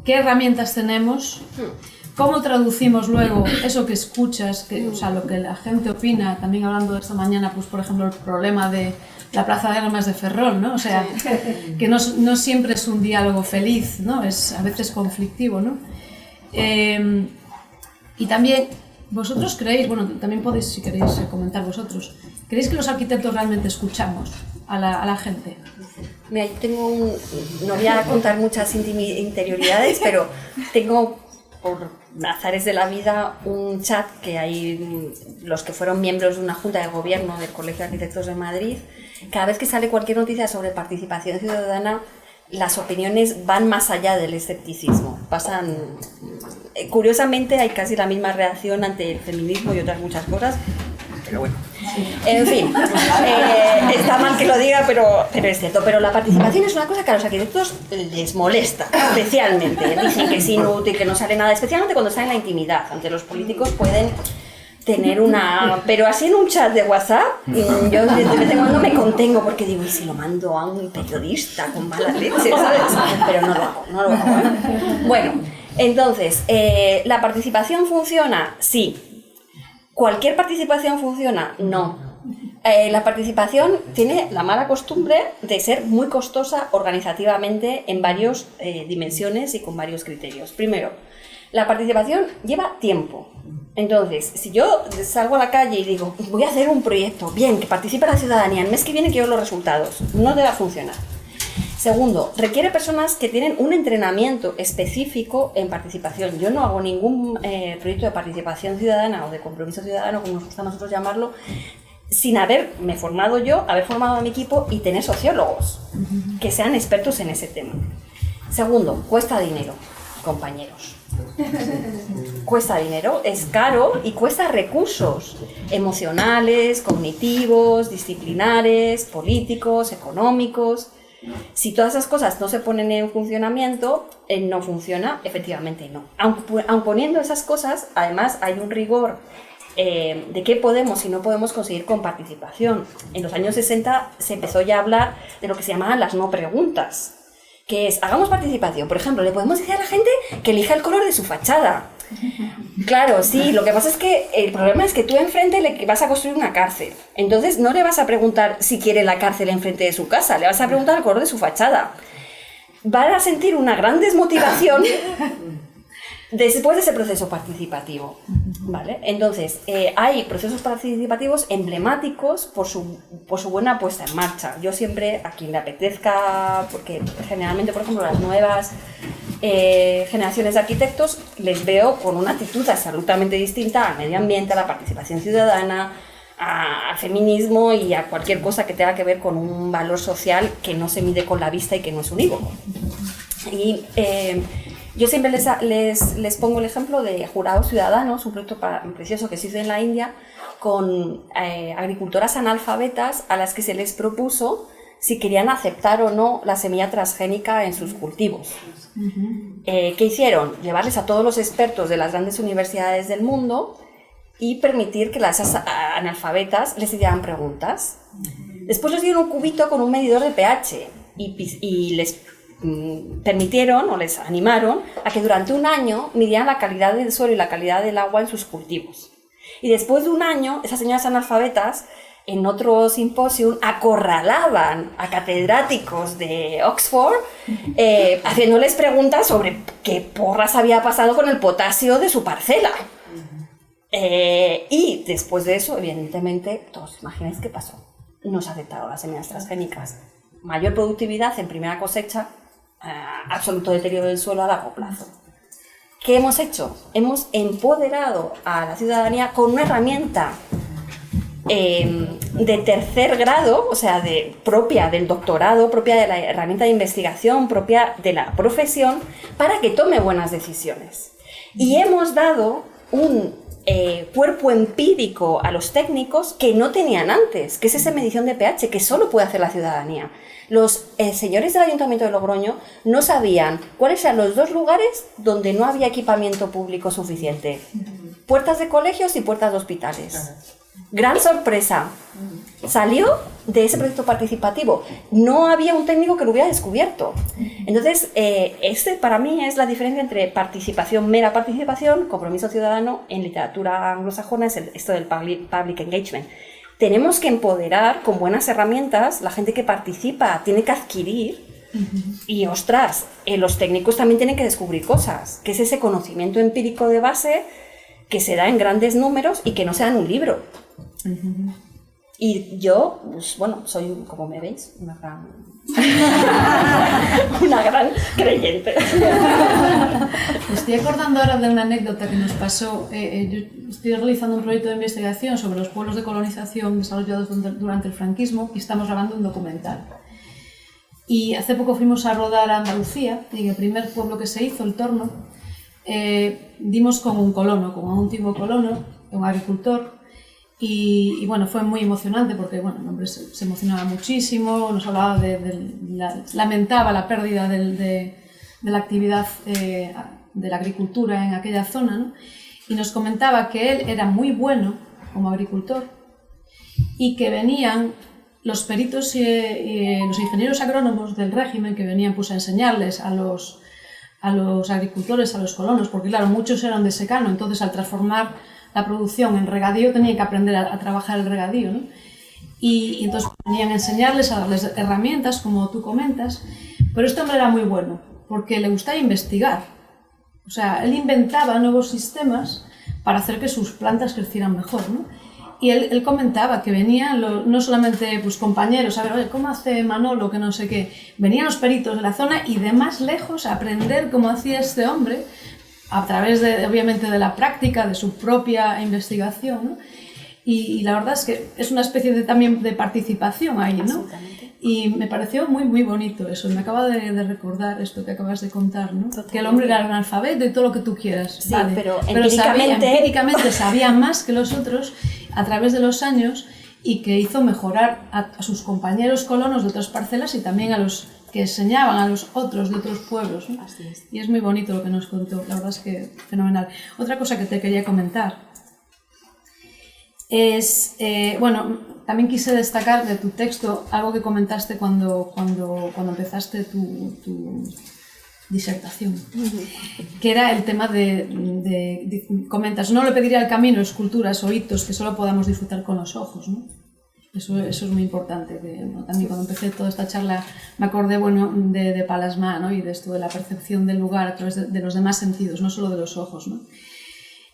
¿Qué herramientas tenemos? ¿Cómo traducimos luego eso que escuchas, o sea, lo que la gente opina? También hablando de esta mañana, pues por ejemplo, el problema de la Plaza de Armas de Ferrol, ¿no? O sea, que no siempre es un diálogo feliz, ¿no? Es a veces conflictivo, ¿no? Y también, vosotros creéis, bueno, también podéis, si queréis, comentar vosotros, ¿creéis que los arquitectos realmente escuchamos a la gente? Mira, yo tengo no voy a contar muchas interioridades, pero tengo, por azares de la vida, un chat que hay los que fueron miembros de una junta de gobierno del Colegio de Arquitectos de Madrid. Cada vez que sale cualquier noticia sobre participación ciudadana, las opiniones van más allá del escepticismo. Pasan, curiosamente, hay casi la misma reacción ante el feminismo y otras muchas cosas, pero bueno. En fin, está mal que lo diga, pero es cierto. Pero la participación es una cosa que a los arquitectos les molesta especialmente. Dicen que es inútil, que no sale nada, especialmente cuando está en la intimidad. Ante los políticos pueden tener una... Pero así en un chat de WhatsApp, yo de vez en cuando me contengo porque digo, ¿y si lo mando a un periodista con mala leche, ¿sabes? Pero no lo hago, ¿eh? Bueno, entonces, ¿la participación funciona? Sí. ¿Cualquier participación funciona? No. La participación tiene la mala costumbre de ser muy costosa organizativamente en varias dimensiones y con varios criterios. Primero, la participación lleva tiempo. Entonces, si yo salgo a la calle y digo, voy a hacer un proyecto, bien, que participe la ciudadanía, el mes que viene quiero los resultados, no te va a funcionar. Segundo, requiere personas que tienen un entrenamiento específico en participación. Yo no hago ningún proyecto de participación ciudadana o de compromiso ciudadano, como nos gusta a nosotros llamarlo, sin haberme formado yo, haber formado a mi equipo y tener sociólogos que sean expertos en ese tema. Segundo, cuesta dinero, compañeros. Cuesta dinero, es caro y cuesta recursos emocionales, cognitivos, disciplinares, políticos, económicos. Si todas esas cosas no se ponen en funcionamiento, no funciona, efectivamente no. Aun poniendo esas cosas, además hay un rigor de qué podemos y no podemos conseguir con participación. En los años 60 se empezó ya a hablar de lo que se llamaban las no preguntas, que es, hagamos participación. Por ejemplo, le podemos decir a la gente que elija el color de su fachada. Claro, sí, lo que pasa es que el problema es que tú enfrente le vas a construir una cárcel. Entonces no le vas a preguntar si quiere la cárcel enfrente de su casa, le vas a preguntar el color de su fachada. Van a sentir una gran desmotivación después de ese proceso participativo, ¿vale? Entonces, hay procesos participativos emblemáticos por su buena puesta en marcha. Yo siempre, a quien le apetezca, porque generalmente, por ejemplo, las nuevas generaciones de arquitectos les veo con una actitud absolutamente distinta al medio ambiente, a la participación ciudadana, al feminismo y a cualquier cosa que tenga que ver con un valor social que no se mide con la vista y que no es unívoco. Y yo siempre les pongo el ejemplo de Jurados Ciudadanos, un proyecto precioso que se hizo en la India con agricultoras analfabetas a las que se les propuso si querían aceptar o no la semilla transgénica en sus cultivos. ¿Qué hicieron? Llevarles a todos los expertos de las grandes universidades del mundo y permitir que las analfabetas les hicieran preguntas. Después les dieron un cubito con un medidor de pH y les permitieron o les animaron a que durante un año midieran la calidad del suelo y la calidad del agua en sus cultivos. Y después de un año, esas señoras analfabetas en otro simposio acorralaban a catedráticos de Oxford haciéndoles preguntas sobre qué porras había pasado con el potasio de su parcela. Y después de eso, evidentemente, todos imagináis qué pasó. No se aceptaron las semillas transgénicas. Mayor productividad en primera cosecha, absoluto deterioro del suelo a largo plazo. ¿Qué hemos hecho? Hemos empoderado a la ciudadanía con una herramienta de tercer grado, o sea, propia del doctorado, propia de la herramienta de investigación, propia de la profesión, para que tome buenas decisiones. Y hemos dado un cuerpo empírico a los técnicos que no tenían antes, que es esa medición de pH que solo puede hacer la ciudadanía. Los señores del Ayuntamiento de Logroño no sabían cuáles eran los dos lugares donde no había equipamiento público suficiente. Puertas de colegios y puertas de hospitales. Gran sorpresa. Salió de ese proyecto participativo. No había un técnico que lo hubiera descubierto. Entonces, para mí es la diferencia entre participación, mera participación, compromiso ciudadano. En literatura anglosajona es esto del public engagement. Tenemos que empoderar con buenas herramientas. La gente que participa tiene que adquirir. Y ostras, los técnicos también tienen que descubrir cosas, que es ese conocimiento empírico de base que se da en grandes números y que no se da en un libro. Y yo, pues, bueno, soy, como me veis, una gran creyente. Me estoy acordando ahora de una anécdota que nos pasó. Yo estoy realizando un proyecto de investigación sobre los pueblos de colonización desarrollados durante el franquismo y estamos grabando un documental. Y hace poco fuimos a rodar a Andalucía y en el primer pueblo que se hizo, El Torno, dimos con un colono, con un antiguo colono, un agricultor. Y bueno, fue muy emocionante porque bueno, el hombre se emocionaba muchísimo, nos hablaba lamentaba la pérdida de la actividad de la agricultura en aquella zona, ¿no? Y nos comentaba que él era muy bueno como agricultor y que venían los peritos y los ingenieros agrónomos del régimen que venían pues, a enseñarles a los agricultores, a los colonos, porque claro, muchos eran de secano, entonces al transformar la producción en regadío tenían que aprender a trabajar el regadío, ¿no? Y entonces venían a enseñarles, a darles herramientas, como tú comentas, pero este hombre era muy bueno, porque le gustaba investigar. O sea, él inventaba nuevos sistemas para hacer que sus plantas crecieran mejor, ¿no? Y él comentaba que venían no solamente pues, compañeros a ver, oye, ¿cómo hace Manolo? Que no sé qué. Venían los peritos de la zona y de más lejos a aprender cómo hacía este hombre a través, obviamente, de la práctica, de su propia investigación, ¿no? Y la verdad es que es una especie también de participación ahí, ¿no? Y me pareció muy, muy bonito eso. Me acaba de recordar esto que acabas de contar, ¿no? Que el hombre era analfabeto y todo lo que tú quieras. Sí, vale. pero empíricamente sabía más que los otros a través de los años y que hizo mejorar a sus compañeros colonos de otras parcelas y también a los que enseñaban a los otros de otros pueblos, ¿no? Así es. Y es muy bonito lo que nos contó. La verdad es que fenomenal. Otra cosa que te quería comentar es, bueno, también quise destacar de tu texto algo que comentaste cuando empezaste tu disertación, que era el tema comentas, no le pediría al camino esculturas o hitos que solo podamos disfrutar con los ojos, ¿no? Eso es muy importante. ¿No? También cuando empecé toda esta charla me acordé de Palasma, ¿no? Y de esto de la percepción del lugar a través de los demás sentidos, no solo de los ojos, ¿no?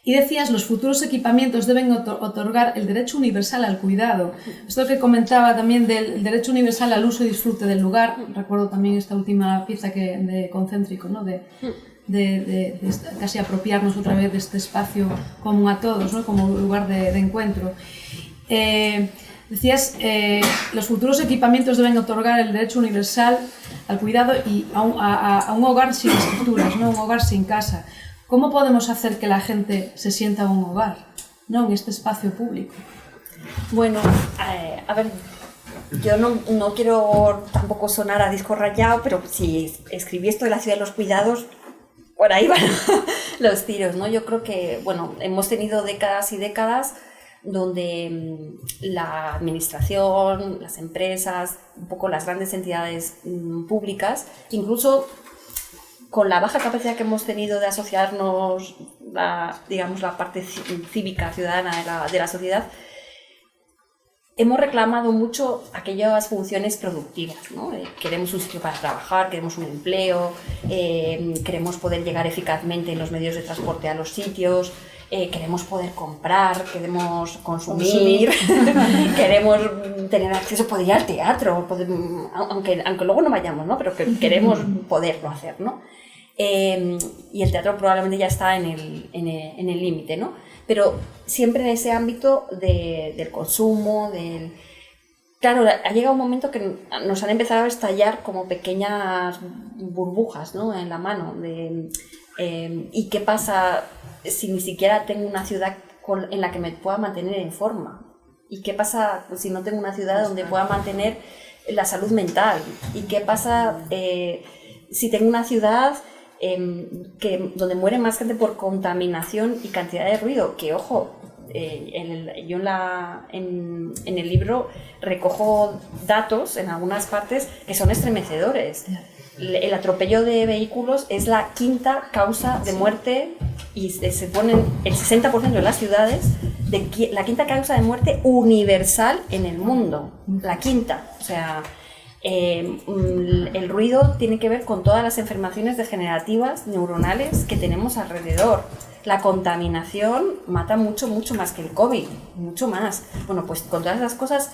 Y decías, los futuros equipamientos deben otorgar el derecho universal al cuidado. Esto que comentaba también del derecho universal al uso y disfrute del lugar. Recuerdo también esta última pieza de Concéntrico, ¿no? de casi apropiarnos otra vez de este espacio común a todos, ¿no? Como lugar de encuentro. Decías, los futuros equipamientos deben otorgar el derecho universal al cuidado y a un hogar sin estructuras, ¿no? Un hogar sin casa. ¿Cómo podemos hacer que la gente se sienta en un hogar, ¿no? En este espacio público? Bueno, a ver, yo no quiero tampoco sonar a disco rayado, pero si escribí esto de la ciudad de los cuidados, por ahí van los tiros, ¿no? Yo creo que, bueno, hemos tenido décadas y décadas donde la administración, las empresas, un poco las grandes entidades públicas, incluso con la baja capacidad que hemos tenido de asociarnos, digamos, la parte cívica, ciudadana de la sociedad, hemos reclamado mucho aquellas funciones productivas, ¿no? Queremos un sitio para trabajar, queremos un empleo, queremos poder llegar eficazmente en los medios de transporte a los sitios, queremos poder comprar, queremos consumir, queremos tener acceso, poder ir al teatro, aunque luego no vayamos, ¿no? Pero que queremos poderlo hacer, ¿no? Y el teatro probablemente ya está en el límite, ¿no? Pero siempre en ese ámbito del consumo, Claro, ha llegado un momento que nos han empezado a estallar como pequeñas burbujas, ¿no? En la mano. ¿Y qué pasa si ni siquiera tengo una ciudad en la que me pueda mantener en forma? ¿Y qué pasa si no tengo una ciudad donde pueda mantener la salud mental? ¿Y qué pasa si tengo una ciudad donde muere más gente por contaminación y cantidad de ruido? Que, ojo, yo en el libro recojo datos en algunas partes que son estremecedores. El atropello de vehículos es la quinta causa de muerte y se ponen el 60% de las ciudades la quinta causa de muerte universal en el mundo. La quinta. O sea, el ruido tiene que ver con todas las enfermedades degenerativas neuronales que tenemos alrededor. La contaminación mata mucho, mucho más que el COVID, mucho más. Bueno, pues con todas esas cosas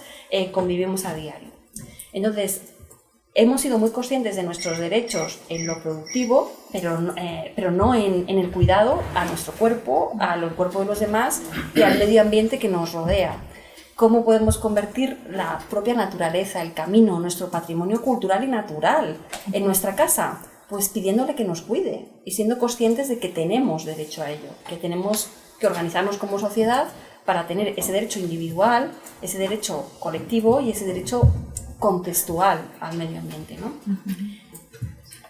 convivimos a diario. Entonces, hemos sido muy conscientes de nuestros derechos en lo productivo, pero no en el cuidado a nuestro cuerpo, al cuerpo de los demás y al medio ambiente que nos rodea. ¿Cómo podemos convertir la propia naturaleza, el camino, nuestro patrimonio cultural y natural en nuestra casa? Pues pidiéndole que nos cuide y siendo conscientes de que tenemos derecho a ello, que tenemos que organizarnos como sociedad para tener ese derecho individual, ese derecho colectivo y ese derecho contextual al medio ambiente, ¿no?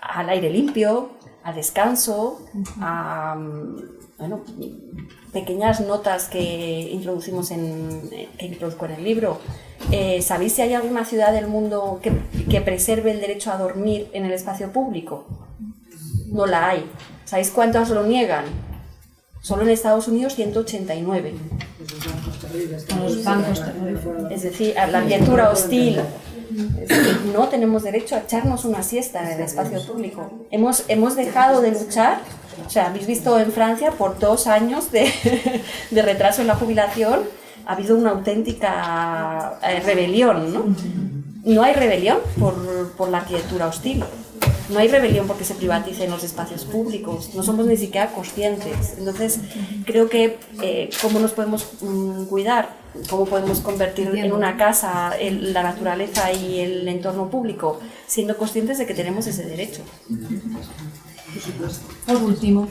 Al aire limpio, al descanso, a pequeñas notas que introduzco en el libro. ¿Sabéis si hay alguna ciudad del mundo que preserve el derecho a dormir en el espacio público? No la hay. ¿Sabéis cuántos lo niegan? Solo en Estados Unidos 189. Los bancos. Es decir, a la arquitectura hostil. Es decir, no tenemos derecho a echarnos una siesta en el espacio público. Hemos dejado de luchar. O sea, habéis visto en Francia por 2 años de retraso en la jubilación, ha habido una auténtica rebelión, ¿no? No hay rebelión por la arquitectura hostil. No hay rebelión porque se privaticen los espacios públicos, no somos ni siquiera conscientes. Entonces, creo que cómo nos podemos cuidar, cómo podemos convertir en una casa la naturaleza y el entorno público, siendo conscientes de que tenemos ese derecho. Por último,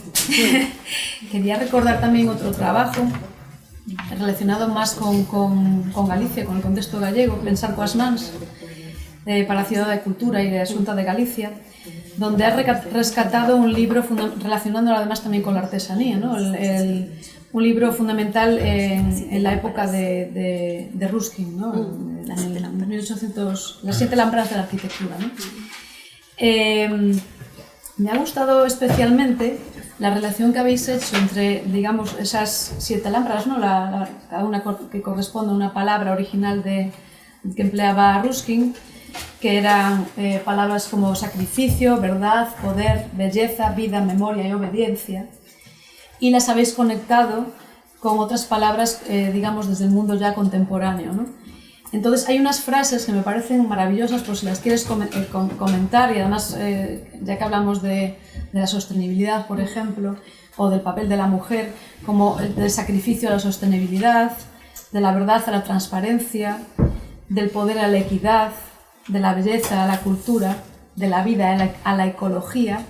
quería recordar también otro trabajo relacionado más con Galicia, con el contexto gallego, Pensar coas mans, para a Cidade de Cultura e da Xunta de Galicia, donde ha rescatado un libro relacionándolo además también con la artesanía, ¿no? Un libro fundamental en la época de Ruskin, ¿no? En 1800, las 7 lámparas de la arquitectura, ¿no? Me ha gustado especialmente la relación que habéis hecho entre, digamos, esas 7 lámparas, ¿no? Cada una que corresponde a una palabra original que empleaba Ruskin, que eran palabras como sacrificio, verdad, poder, belleza, vida, memoria y obediencia, y las habéis conectado con otras palabras, digamos, desde el mundo ya contemporáneo, ¿no? Entonces hay unas frases que me parecen maravillosas, por si las quieres comentar, y además, ya que hablamos de la sostenibilidad, por ejemplo, o del papel de la mujer, como del sacrificio a la sostenibilidad, de la verdad a la transparencia, del poder a la equidad, de la belleza a la cultura, de la vida a la ecología,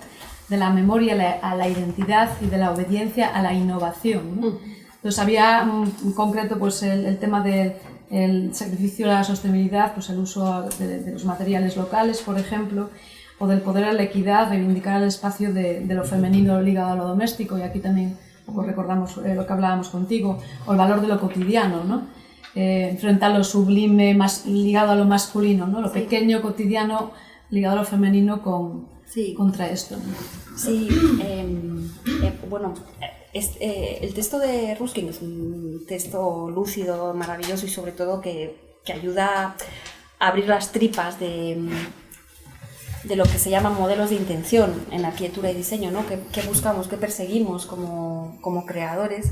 de la memoria a la identidad y de la obediencia a la innovación, ¿no? Entonces había en concreto pues, el tema del sacrificio a la sostenibilidad, pues el uso de los materiales locales, por ejemplo, o del poder a la equidad, reivindicar el espacio de lo femenino ligado a lo doméstico, y aquí también un poco recordamos lo que hablábamos contigo, o el valor de lo cotidiano, ¿no? Frente a lo sublime más ligado a lo masculino, ¿no? Lo pequeño, cotidiano, ligado a lo femenino contra esto, ¿no? Sí, bueno, el texto de Ruskin es un texto lúcido, maravilloso, y sobre todo que ayuda a abrir las tripas de lo que se llaman modelos de intención en arquitectura y diseño, ¿no? ¿Qué buscamos, qué perseguimos como creadores?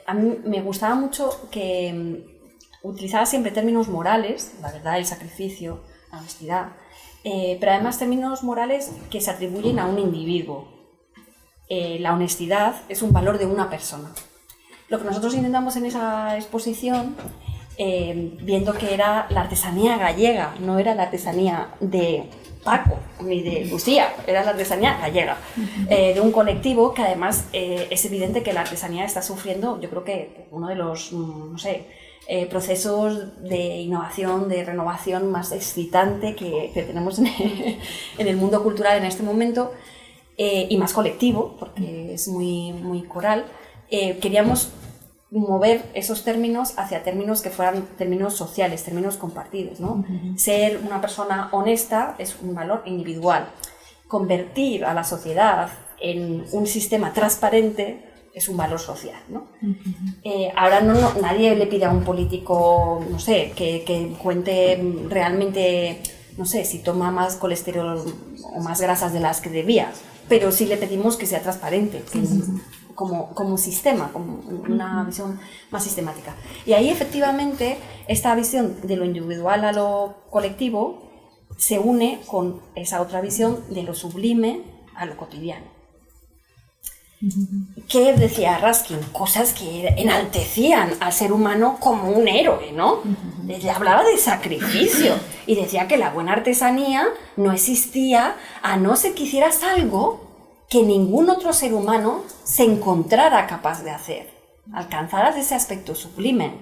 A mí me gustaba mucho que utilizaba siempre términos morales, la verdad, el sacrificio, la honestidad, pero además términos morales que se atribuyen a un individuo. La honestidad es un valor de una persona. Lo que nosotros intentamos en esa exposición, viendo que era la artesanía gallega, no era la artesanía de Paco ni de Lucía, era la artesanía gallega, de un colectivo que además es evidente que la artesanía está sufriendo, yo creo que uno de los, no sé, procesos de innovación, de renovación más excitante que tenemos en el mundo cultural en este momento, y más colectivo, porque es muy coral. Queríamos mover esos términos hacia términos que fueran términos sociales, términos compartidos, ¿no? Ser una persona honesta es un valor individual. Convertir a la sociedad en un sistema transparente es un valor social, ¿no? Ahora nadie le pide a un político, no sé, que cuente realmente, no sé, si toma más colesterol o más grasas de las que debía, pero sí le pedimos que sea transparente, como sistema, como una visión más sistemática. Y ahí efectivamente esta visión de lo individual a lo colectivo se une con esa otra visión de lo sublime a lo cotidiano. ¿Qué decía Ruskin? Cosas que enaltecían al ser humano como un héroe, ¿no? Le hablaba de sacrificio y decía que la buena artesanía no existía a no ser que hicieras algo que ningún otro ser humano se encontrara capaz de hacer, alcanzaras ese aspecto sublime.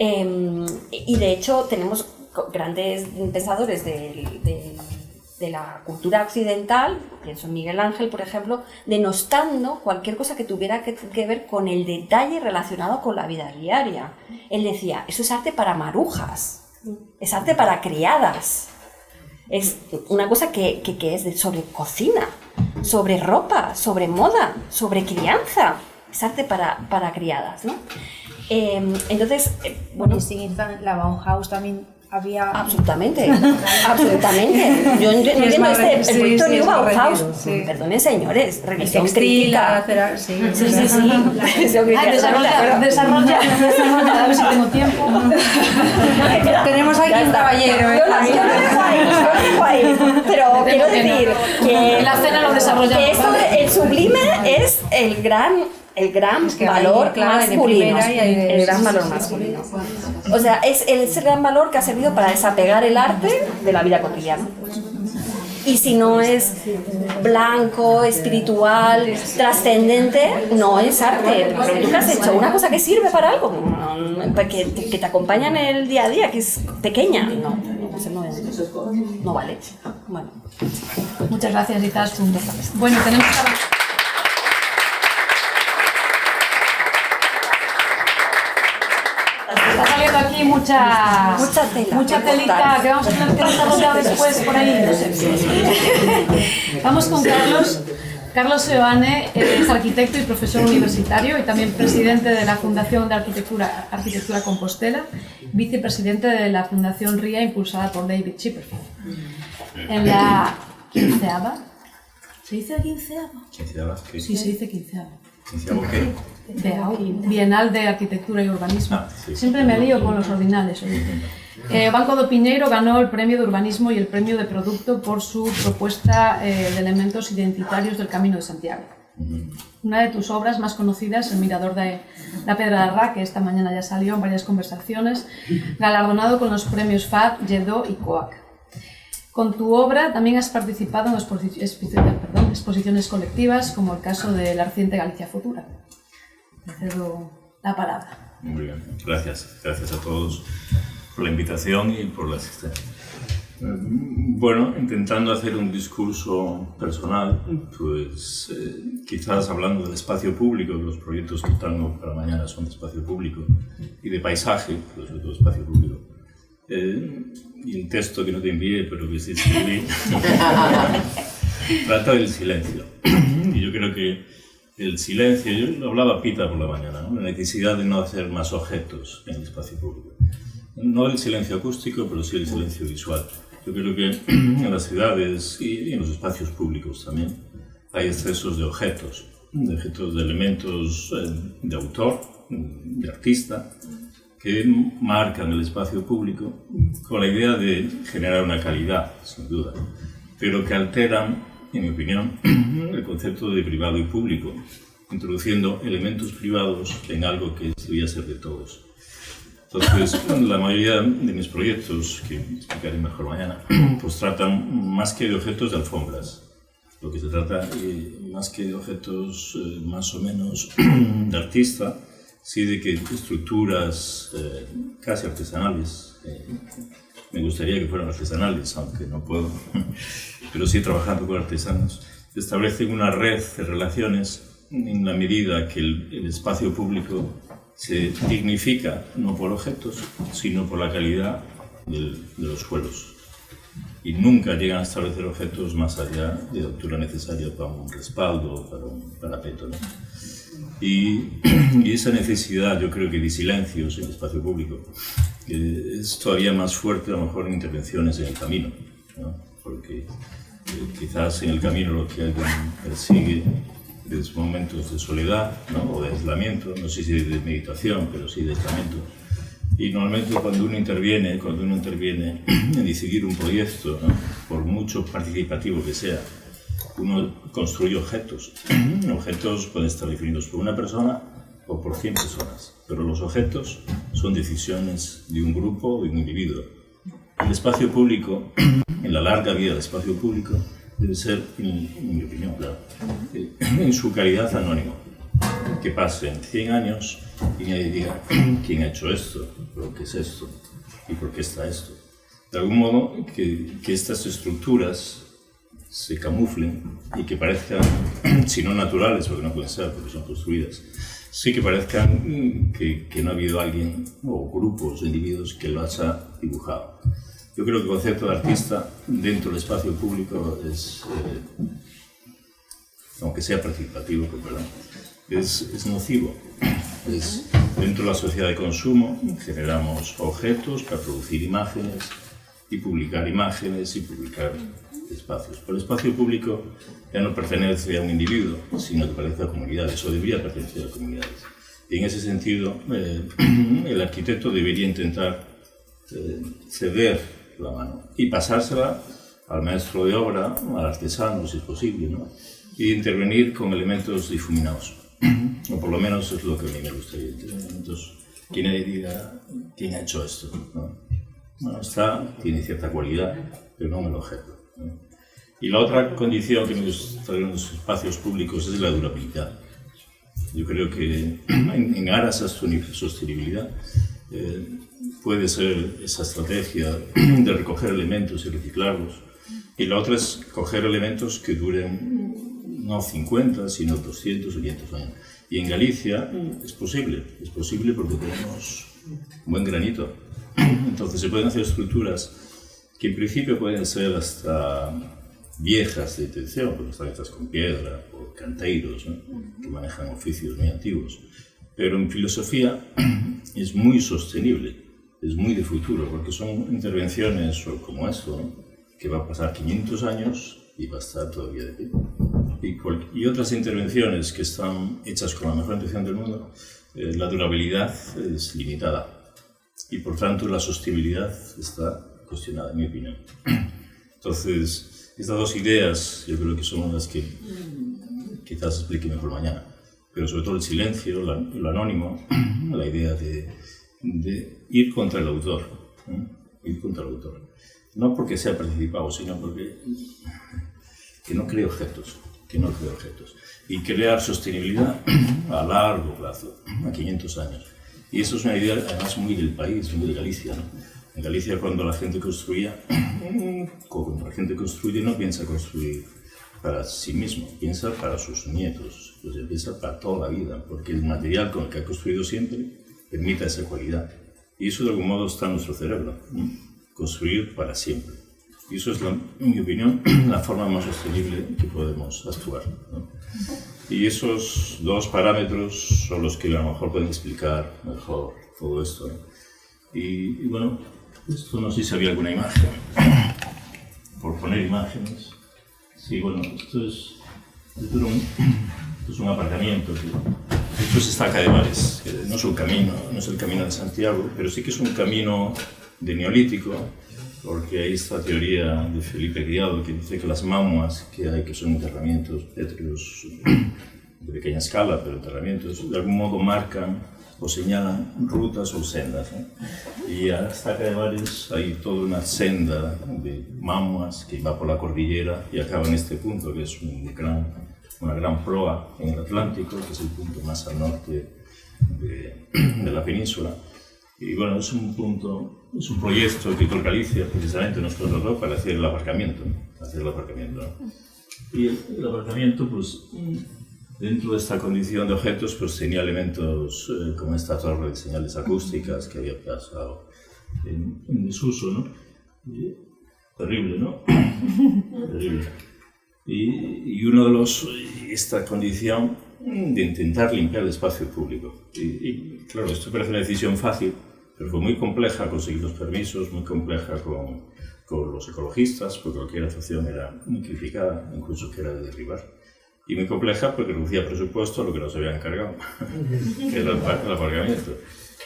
Y de hecho tenemos grandes pensadores de la cultura occidental, pienso en Miguel Ángel, por ejemplo, denostando cualquier cosa que tuviera que ver con el detalle relacionado con la vida diaria. Él decía, eso es arte para marujas, es arte para criadas, es una cosa que es sobre cocina, sobre ropa, sobre moda, sobre crianza, es arte para criadas, ¿no? Entonces, bueno, y seguir la Bauhaus también había... Absolutamente, absolutamente. Yo entiendo el proyecto New Bauhaus. Perdonen, señores, revisión crítica. Sí. Desarrolla, a ver si tengo tiempo. Tenemos aquí un caballero. Yo lo dejo ahí. Pero quiero decir que la cena lo desarrolla. Que esto, el sublime es el gran valor masculino. El gran valor masculino. O sea, es el gran valor que ha servido para desapegar el arte de la vida cotidiana. Y si no es blanco, espiritual, trascendente, no es arte. Pero tú que has hecho una cosa que sirve para algo, que te acompaña en el día a día, que es pequeña, no vale. Bueno. Muchas gracias, Izaskun. Bueno, tenemos que... Está saliendo aquí mucha telita que vamos a tener que desarrollar después por ahí. No sé. Vamos con Carlos. Carlos Seoane es arquitecto y profesor universitario y también presidente de la Fundación de Arquitectura Compostela, vicepresidente de la Fundación RIA impulsada por David Chipperfield. En la 15ª, ¿se dice 15ª? ¿15ª? Sí, se dice 15ª. ¿15ª qué? Bienal de Arquitectura y Urbanismo. Sí. Siempre me lío con los ordinales. Banco do Piñeiro ganó el premio de urbanismo y el premio de producto por su propuesta de elementos identitarios del Camino de Santiago. Una de tus obras más conocidas, El Mirador de la Pedra de Rá, que esta mañana ya salió en varias conversaciones, galardonado con los premios FAD, Lledó y COAC. Con tu obra también has participado en exposiciones colectivas, como el caso de la reciente Galicia Futura. Te cedo la palabra. Muy bien, gracias a todos por la invitación y por la asistencia. Bueno, intentando hacer un discurso personal, pues quizás hablando del espacio público, los proyectos que tengo para mañana son de espacio público y de paisaje, pero sobre todo espacio público. Y el texto que no te envié, pero que sí escribí, trata del silencio. Y yo creo que el silencio, yo lo hablaba Pita por la mañana, ¿no? La necesidad de no hacer más objetos en el espacio público. No el silencio acústico, pero sí el silencio visual. Yo creo que en las ciudades y en los espacios públicos también hay excesos de objetos, de elementos de autor, de artista, que marcan el espacio público con la idea de generar una calidad, sin duda, pero que alteran, en mi opinión, el concepto de privado y público, introduciendo elementos privados en algo que debía ser de todos. Entonces, la mayoría de mis proyectos, que explicaré mejor mañana, pues tratan más que de objetos de alfombras. Lo que se trata, más que de objetos más o menos de artista, sí de que estructuras casi artesanales, me gustaría que fueran artesanales, aunque no puedo, pero sí trabajando con artesanos, establecen una red de relaciones en la medida que el espacio público se dignifica no por objetos, sino por la calidad de los suelos. Y nunca llegan a establecer objetos más allá de la altura necesaria para un respaldo, para un parapeto, ¿no? Y esa necesidad, yo creo que de silencios en el espacio público es todavía más fuerte a lo mejor en intervenciones en el camino, ¿no? Porque quizás en el camino lo que alguien persigue es momentos de soledad, ¿no? O de aislamiento, no sé si de meditación, pero sí de aislamiento. Y normalmente cuando uno interviene en decidir un proyecto, ¿no? Por mucho participativo que sea, uno construye objetos. Objetos pueden estar definidos por una persona o por 100 personas, pero los objetos son decisiones de un grupo o de un individuo. El espacio público, en la larga vida del espacio público, debe ser, en mi opinión, claro, en su calidad anónimo. Que pasen 100 años y nadie diga quién ha hecho esto, pero qué es esto y por qué está esto. De algún modo, que estas estructuras se camuflen y que parezcan, si no naturales, porque no pueden ser, porque son construidas, sí que parezcan que no ha habido alguien o grupos de individuos que lo haya dibujado. Yo creo que el concepto de artista dentro del espacio público es, aunque sea participativo, es nocivo, Dentro de la sociedad de consumo generamos objetos para producir imágenes y publicar espacios. Pero el espacio público ya no pertenece a un individuo, sino que pertenece a comunidades, o debería pertenecer a comunidades. Y en ese sentido, el arquitecto debería intentar ceder la mano y pasársela al maestro de obra, al artesano, si es posible, ¿no? Y intervenir con elementos difuminados. O por lo menos es lo que a mí me gustaría. Entonces, ¿quién ha hecho esto? ¿No? Bueno, tiene cierta cualidad, pero no en el objeto, ¿no? Y la otra condición que me gustaría en los espacios públicos es la durabilidad. Yo creo que en aras a sostenibilidad puede ser esa estrategia de recoger elementos y reciclarlos. Y la otra es coger elementos que duren no 50, sino 200 o 500 años. Y en Galicia es posible porque tenemos un buen granito. Entonces se pueden hacer estructuras que en principio pueden ser hasta viejas de intención, porque están hechas con piedra, por canteiros, ¿no? Que manejan oficios muy antiguos. Pero en filosofía es muy sostenible, es muy de futuro, porque son intervenciones como esto, ¿no? Que va a pasar 500 años y va a estar todavía de pie. Y otras intervenciones que están hechas con la mejor intención del mundo, la durabilidad es limitada y por tanto la sostenibilidad está cuestionada, en mi opinión. Entonces, estas dos ideas yo creo que son las que quizás explique mejor mañana, pero sobre todo el silencio, lo anónimo, la idea de ir contra el autor, ir contra el autor. No porque sea participado, sino porque que no cree objetos. Y crear sostenibilidad a largo plazo, a 500 años. Y eso es una idea además muy del país, muy de Galicia, ¿no? En Galicia cuando la gente construye no piensa construir para sí mismo, piensa para sus nietos, pues piensa para toda la vida, porque el material con el que ha construido siempre permite esa cualidad. Y eso de algún modo está en nuestro cerebro, ¿no? Construir para siempre. Y eso es, en mi opinión, la forma más sostenible que podemos actuar, ¿no? Y esos dos parámetros son los que a lo mejor pueden explicar mejor todo esto, ¿no? Y bueno, esto no sé si había alguna imagen, por poner imágenes. Sí, bueno, esto es un aparcamiento que esto se Estaca de Bares, que no es un camino, no es el camino de Santiago, pero sí que es un camino de neolítico, porque hay esta teoría de Felipe Criado que dice que las maumas que hay, que son enterramientos pétreos de pequeña escala, pero enterramientos, de algún modo marcan o señalan rutas o sendas, ¿no? Y a Estaca de Bares hay toda una senda de maumas que va por la cordillera y acaba en este punto, que es una gran proa en el Atlántico, que es el punto más al norte de la península. Y bueno, es un proyecto que por Galicia precisamente nos contrató para hacer el aparcamiento, ¿no? Y el aparcamiento, pues, dentro de esta condición de objetos, pues tenía elementos como esta torre de señales acústicas que había pasado en desuso, ¿no? Terrible, ¿no? Terrible. Y uno de esta condición de intentar limpiar el espacio público. Y claro, esto parece una decisión fácil, pero fue muy compleja conseguir los permisos, muy compleja con los ecologistas, porque cualquier actuación era muy criticada, incluso que era de derribar. Y muy compleja porque reducía presupuesto a lo que nos habían encargado, que era el aparcamiento.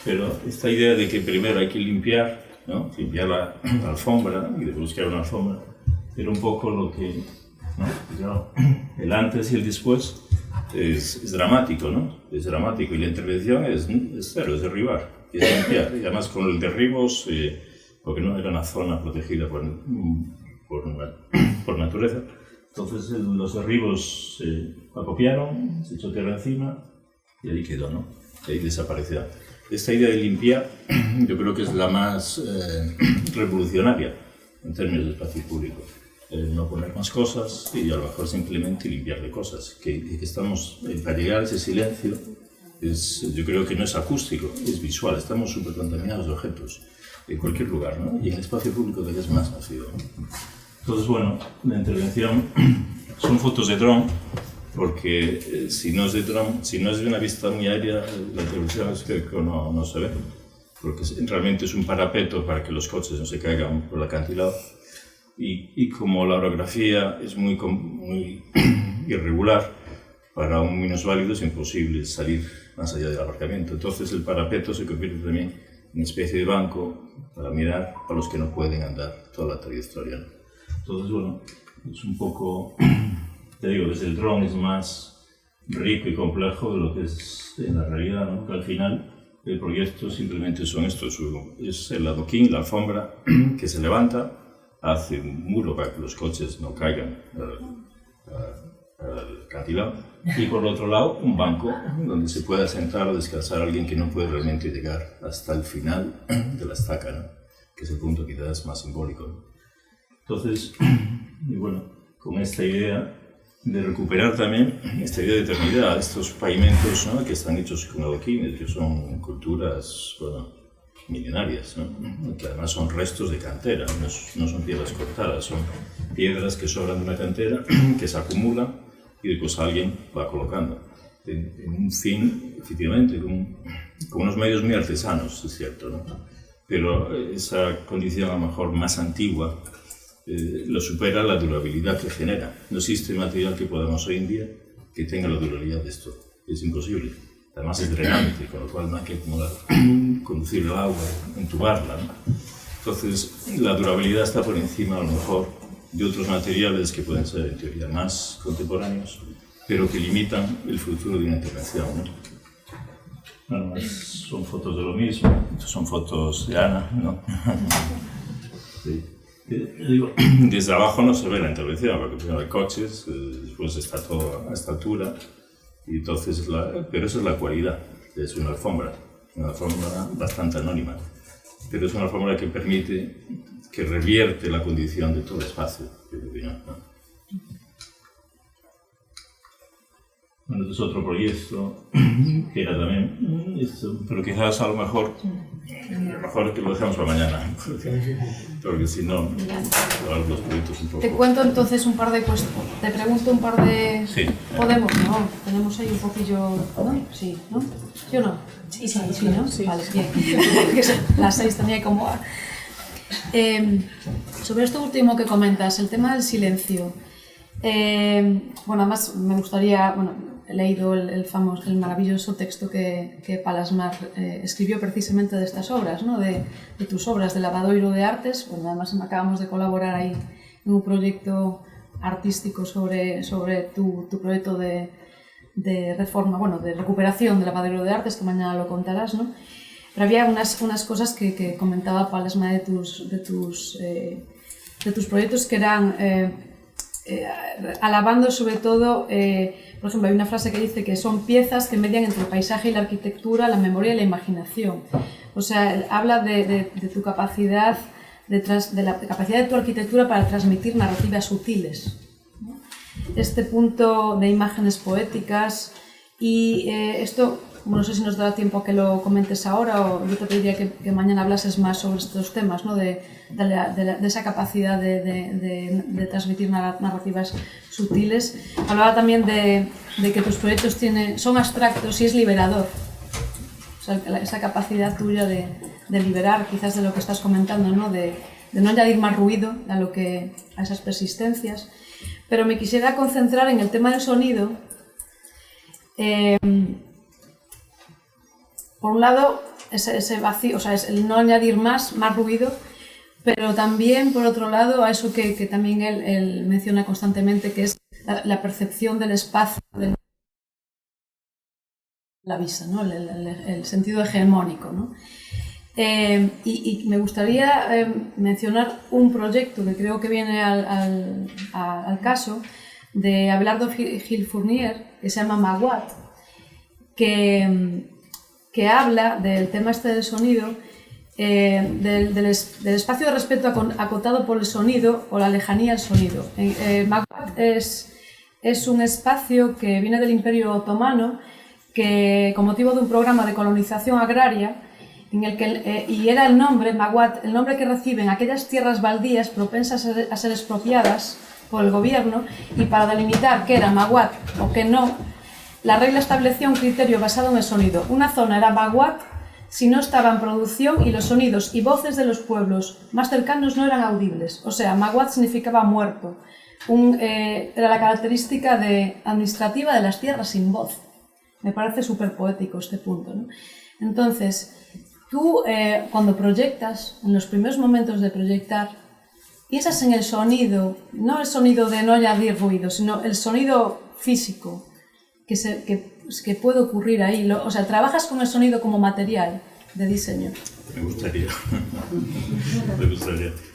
Pero esta idea de que primero hay que limpiar, ¿no? Limpiar la alfombra y de buscar una alfombra, era un poco lo que, ¿no? Claro, el antes y el después es dramático, ¿no? Es dramático y la intervención es cero, es derribar, es limpiar. Y además con el derribo, porque no era una zona protegida por naturaleza, entonces los derribos se acopiaron, se echó tierra encima y ahí quedó, ¿no? Ahí desapareció. Esta idea de limpiar yo creo que es la más revolucionaria en términos de espacio público. No poner más cosas y a lo mejor simplemente limpiar de cosas. Que estamos, para llegar a ese silencio, yo creo que no es acústico, es visual. Estamos súper contaminados de objetos en cualquier lugar, ¿no? Y en el espacio público de que es más masivo, ¿no? Entonces, bueno, la intervención son fotos de dron porque si no es de dron, si no es de una vista muy aérea, la televisión es que no se ve, porque realmente es un parapeto para que los coches no se caigan por el acantilado, y como la orografía es muy irregular, para un minusválido es imposible salir más allá del aparcamiento. Entonces el parapeto se convierte también en una especie de banco para mirar a los que no pueden andar toda la trayectoria. Entonces, bueno, es un poco, te digo, desde el dron es más rico y complejo de lo que es en la realidad, ¿no? Que al final el proyecto simplemente son estos, es el adoquín, la alfombra que se levanta, hace un muro para que los coches no caigan al acantilado, y por otro lado un banco donde se pueda sentar o descansar alguien que no puede realmente llegar hasta el final de la estaca, ¿no? Que es el punto quizás más simbólico, ¿no? Entonces, y bueno, con esta idea de recuperar también esta idea de eternidad, estos pavimentos, ¿no? Que están hechos con adoquines, que son culturas, bueno, milenarias, ¿no? Que además son restos de cantera, no son piedras cortadas, son piedras que sobran de una cantera, que se acumulan y después alguien va colocando en un fin, efectivamente, con unos medios muy artesanos, es cierto, ¿no? Pero esa condición a lo mejor más antigua lo supera la durabilidad que genera. No existe material que podamos hoy en día que tenga la durabilidad de esto, es imposible. Además es drenante, con lo cual no hay que acumular, conducir el agua, entubarla, ¿no? Entonces la durabilidad está por encima a lo mejor de otros materiales que pueden ser en teoría más contemporáneos, pero que limitan el futuro de una intervención, ¿no? Bueno, son fotos de lo mismo, son fotos de Ana, ¿no? Sí. Digo, desde abajo no se ve la intervención, porque primero hay coches, después está todo a esta altura, y entonces pero esa es la cualidad, es una alfombra bastante anónima, pero es una alfombra que permite, que revierte la condición de todo espacio, ¿no? Bueno, este es otro proyecto que era también esto, pero quizás a lo mejor que lo dejamos para mañana, porque si no, los proyectos un poco... Te cuento entonces un par de cuestiones, te pregunto un par de... Sí. ¿Podemos? No, tenemos ahí un poquillo... ¿No? Sí, ¿no? ¿Sí o no? Sí, ¿no? Sí. Vale, bien. Las 6 tenía como... sobre esto último que comentas, el tema del silencio. Bueno, además me gustaría... Bueno, he leído el maravilloso texto que Palasmar escribió precisamente de estas obras, ¿no? de tus obras, de Lavadoiro de Artes. Bueno, además acabamos de colaborar ahí en un proyecto artístico sobre tu proyecto de reforma, bueno, de recuperación de Lavadoiro de Artes, que mañana lo contarás, ¿no? Pero había unas cosas que comentaba Palasmar de tus proyectos que eran alabando sobre todo... por ejemplo, hay una frase que dice que son piezas que median entre el paisaje y la arquitectura, la memoria y la imaginación. O sea, habla de tu capacidad, de la capacidad de tu arquitectura para transmitir narrativas sutiles, ¿no? Este punto de imágenes poéticas y esto, no sé si nos dará tiempo a que lo comentes ahora o yo te pediría que mañana hablases más sobre estos temas, ¿no? de esa capacidad de transmitir narrativas sutiles. Hablaba también de que tus proyectos son abstractos y es liberador. O sea, esa capacidad tuya de liberar quizás de lo que estás comentando, ¿no? De no añadir más ruido a esas persistencias. Pero me quisiera concentrar en el tema del sonido. Por un lado, ese vacío, o sea, es el no añadir más ruido, pero también, por otro lado, a eso que también él menciona constantemente, que es la percepción del espacio de la vista, ¿no? El sentido hegemónico, ¿no? Y me gustaría mencionar un proyecto que creo que viene al caso de Abelardo Gil Fournier, que se llama Maguat, que habla del tema este del sonido, del espacio de respeto acotado por el sonido o la lejanía al sonido. Maguat es un espacio que viene del Imperio Otomano, que con motivo de un programa de colonización agraria, y era el nombre, Maguat, el nombre que reciben aquellas tierras baldías propensas a ser expropiadas por el gobierno, y para delimitar qué era Maguat o qué no, la regla establecía un criterio basado en el sonido. Una zona era Maguat si no estaba en producción y los sonidos y voces de los pueblos más cercanos no eran audibles. O sea, Maguat significaba muerto. Era la característica administrativa de las tierras sin voz. Me parece súper poético este punto, ¿no? Entonces, tú cuando proyectas, en los primeros momentos de proyectar, piensas en el sonido, no el sonido de no añadir ruido, sino el sonido físico que puede ocurrir ahí. O sea, trabajas con el sonido como material de diseño. Me gustaría.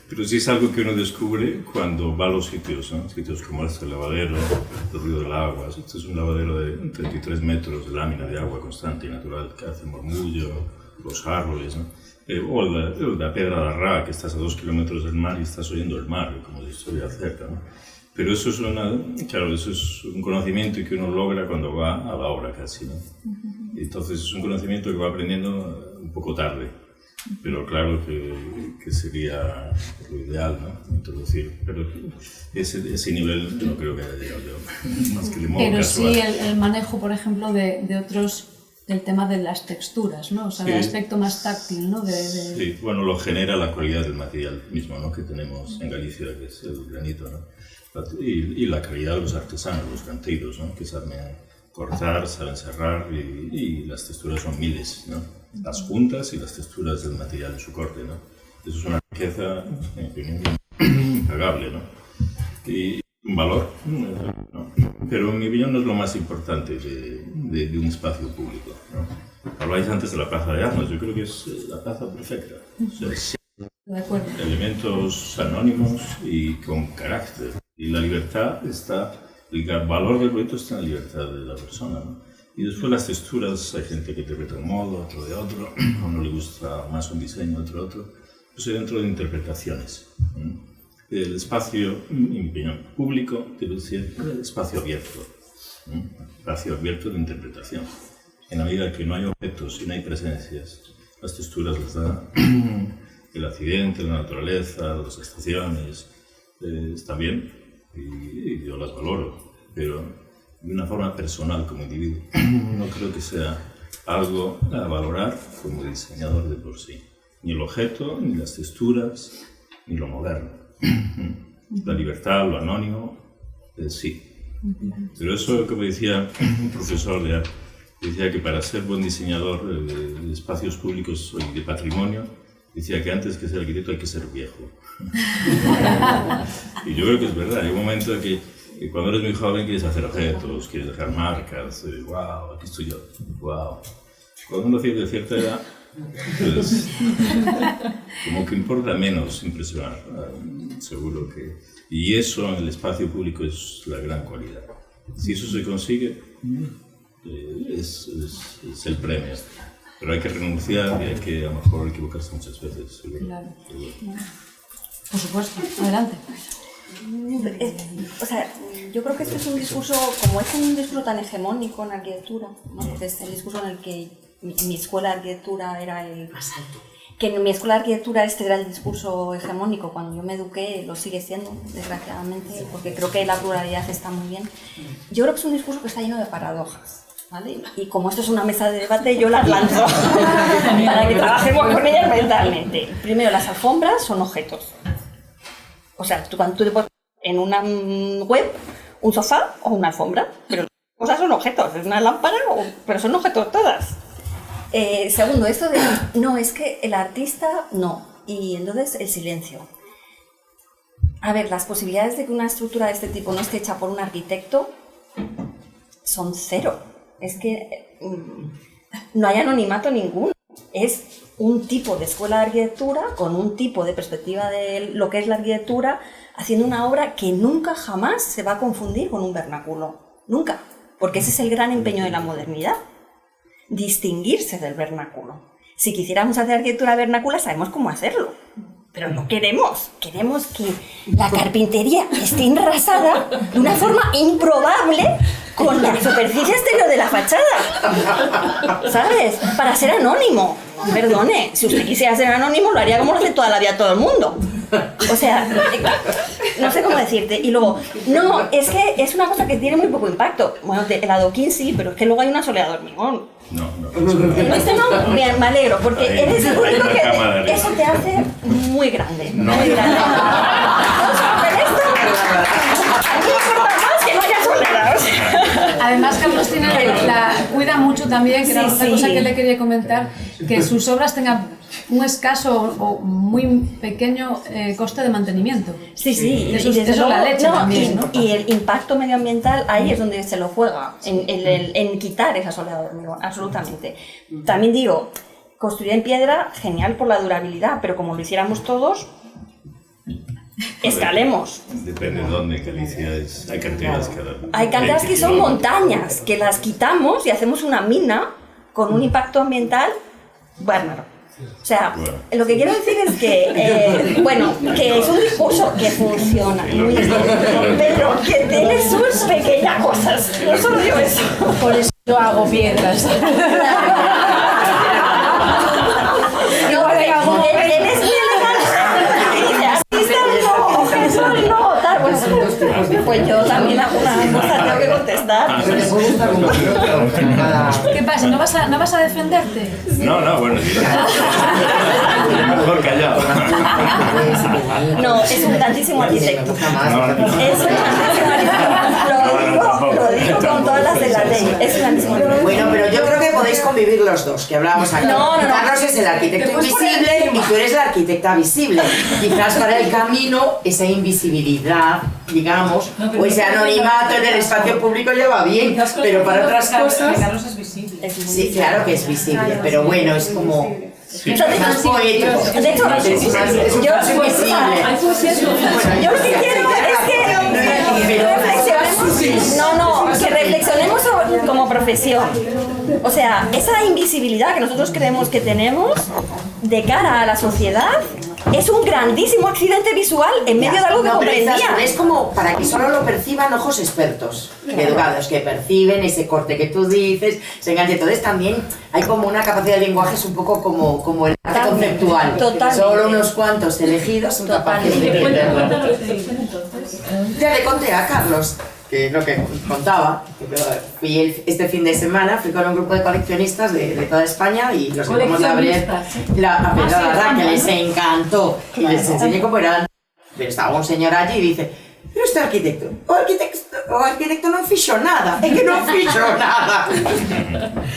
Pero sí es algo que uno descubre cuando va a los sitios, ¿no? Sitios como este, el lavadero, el ruido del agua. Este es un lavadero de 33 metros de lámina de agua constante y natural que hace murmullo, los árboles, ¿no? O la Pedra de Arrá, que estás a 2 kilómetros del mar y estás oyendo el mar, como si estuviera cerca, ¿no? Pero eso es un conocimiento que uno logra cuando va a la obra casi, ¿no? Entonces es un conocimiento que va aprendiendo un poco tarde. Pero claro que sería lo ideal, ¿no? Introducir. Pero ese nivel no creo que haya llegado yo, más que de modo pero casual. sí el manejo, por ejemplo, de otros, del tema de las texturas, ¿no? O sea, sí, el aspecto más táctil, ¿no? Sí, bueno, lo genera la cualidad del material mismo, ¿no? Que tenemos en Galicia, que es el granito, ¿no? Y la calidad de los artesanos, los canteiros, ¿no? Que saben cortar, saben cerrar y las texturas son miles, ¿no? Las puntas y las texturas del material en su corte, ¿no? Eso es una riqueza, en mi opinión, impagable, ¿no? Y un valor, ¿no? Pero en mi opinión no es lo más importante de un espacio público, ¿no? Hablabais antes de la Plaza de Armas, yo creo que es la plaza perfecta. O sea, de acuerdo. Elementos anónimos y con carácter. Y la libertad está, el valor del proyecto está en la libertad de la persona, ¿no? Y después las texturas, hay gente que interpreta un modo, otro de otro, a uno le gusta más un diseño, otro. Pues dentro de interpretaciones. El espacio, en mi opinión, público debe ser espacio abierto de interpretación. En la medida que no hay objetos y no hay presencias, las texturas las da el accidente, la naturaleza, las estaciones, está bien y yo las valoro, pero de una forma personal como individuo. No creo que sea algo a valorar como diseñador de por sí. Ni el objeto, ni las texturas, ni lo moderno. La libertad, lo anónimo, sí. Pero eso, como decía un profesor de arte, decía que para ser buen diseñador de espacios públicos y de patrimonio, decía que antes que ser arquitecto hay que ser viejo. Y yo creo que es verdad. Hay un momento en que cuando eres muy joven quieres hacer objetos, quieres dejar marcas, wow, aquí estoy yo, wow. Cuando uno tiene cierta edad, pues como que importa menos impresionar, seguro que... Y eso en el espacio público es la gran cualidad. Si eso se consigue, es el premio. Pero hay que renunciar y hay que a lo mejor equivocarse muchas veces. ¿Seguro? Claro. Por supuesto, adelante. O sea, yo creo que este es un discurso, como es un discurso tan hegemónico en arquitectura, ¿no? Es el discurso en el que mi escuela de arquitectura era el más alto. Que en mi escuela de arquitectura este era el discurso hegemónico. Cuando yo me eduqué lo sigue siendo, desgraciadamente, porque creo que la pluralidad está muy bien. Yo creo que es un discurso que está lleno de paradojas, ¿vale? Y como esto es una mesa de debate, yo las lanzo para que trabajemos con ellas mentalmente. Primero, las alfombras son objetos. O sea, cuando tú te pones en una web un sofá o una alfombra, pero las cosas son objetos, es una lámpara, pero son objetos todas. Segundo, esto de no, es que el artista no, y entonces el silencio. A ver, las posibilidades de que una estructura de este tipo no esté hecha por un arquitecto son cero. Es que no hay anonimato ninguno. Es un tipo de escuela de arquitectura con un tipo de perspectiva de lo que es la arquitectura, haciendo una obra que nunca jamás se va a confundir con un vernáculo. Nunca. Porque ese es el gran empeño de la modernidad. Distinguirse del vernáculo. Si quisiéramos hacer arquitectura vernácula, sabemos cómo hacerlo. Pero no queremos. Queremos que la carpintería esté enrasada de una forma improbable con la superficie exterior de la fachada. ¿Sabes? Para ser anónimo. Perdone, si usted quisiera ser anónimo, lo haría como lo hace toda la vida todo el mundo. O sea, no sé cómo decirte. Y luego, no, es que es una cosa que tiene muy poco impacto. Bueno, el adoquín sí, pero es que luego hay una soleada de hormigón. No. Este no, bien, me alegro, porque eres el único que eso te hace muy grande. No. Muy grande. Además, Carlos cuida mucho también, que era otra cosa que le quería comentar, que sus obras tengan un escaso o muy pequeño coste de mantenimiento. Sí. Eso es la leche también, ¿no? Y el impacto medioambiental ahí es donde se lo juega, en quitar esa soledad de hormigón, absolutamente. También digo, construir en piedra, genial por la durabilidad, pero como lo hiciéramos todos, escalemos. Depende de dónde, Galicia hay canteras que... Hay canteras que son montañas, que las quitamos y hacemos una mina con un impacto ambiental bárbaro. O sea, lo que quiero decir es que, que es un recurso que funciona muy bien, pero que tiene sus pequeñas cosas. No solo digo eso. Por eso yo hago piedras. Pues yo también alguna cosa tengo que contestar. ¿Qué pasa? ¿No vas a defenderte? No, bueno, mejor callado. No, es un grandísimo arquitecto. Es un grandísimo arquitecto. Lo digo con todas las de la ley. Es un grandísimo arquitecto. Bueno, pero yo creo que podéis convivir los dos, que hablábamos aquí. No. Carlos es el arquitecto invisible y tú eres la arquitecta visible. Quizás para el camino esa invisibilidad, digamos, o ese anonimato en el espacio público ya va bien, pero para otras cosas... Carlos es visible. Sí, claro que es visible, pero bueno, es como... más poético. De hecho, es más visible. Yo lo que quiero es que reflexionemos, que reflexionemos como profesión. O sea, esa invisibilidad que nosotros creemos que tenemos de cara a la sociedad es un grandísimo accidente visual en medio de algo que comprendía. Es como para que solo lo perciban ojos expertos, educados, que perciben ese corte que tú dices, se enganche. Entonces también hay como una capacidad de lenguaje, es un poco como el arte conceptual. Totalmente. Solo unos cuantos elegidos son capaces de entenderlo. Ya le conté a Carlos que lo que contaba, fui este fin de semana, fui con un grupo de coleccionistas de toda España y los íbamos a abrir la verdad que les encantó y les enseñé cómo era. Pero estaba un señor allí y dice, pero este arquitecto, o arquitecto no fichó nada, es que no fichó nada.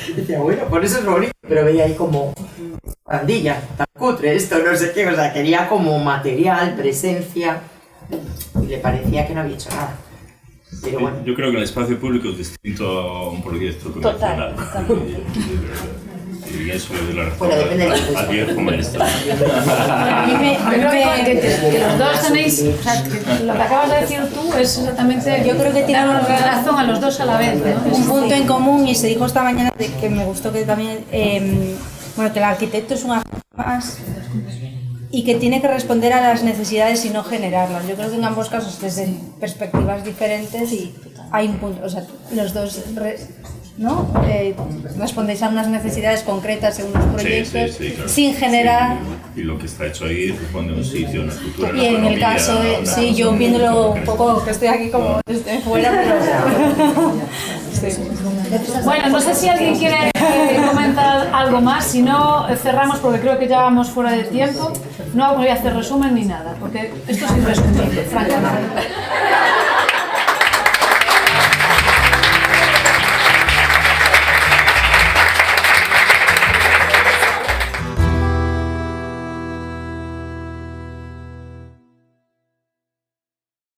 Y decía, bueno, por eso es bonito, pero veía ahí como pandilla, tan cutre esto, no sé qué, o sea, quería como material, presencia y le parecía que no había hecho nada. Pero bueno. Yo creo que el espacio público es distinto a un proyecto convencional. Y eso es de la respuesta al viejo maestro. Yo creo que los dos tenéis, o sea, que lo que acabas de decir tú es exactamente, yo creo que tienen razón a los dos a la vez, ¿no? Un punto en común, y se dijo esta mañana de que me gustó que también, que el arquitecto es un agente más y que tiene que responder a las necesidades y no generarlas. Yo creo que en ambos casos, desde perspectivas diferentes, hay un punto, o sea, los dos respondéis a unas necesidades concretas en unos proyectos, claro. sin generar... Y lo que está hecho ahí responde a un sitio, una cultura, una y en economía, el caso de, yo viéndolo un poco, que estoy aquí como desde fuera, pero... Bueno, no sé si alguien quiere comentar algo más, si no cerramos porque creo que ya vamos fuera de tiempo. No voy a hacer resumen ni nada, porque esto es irresumible, francamente.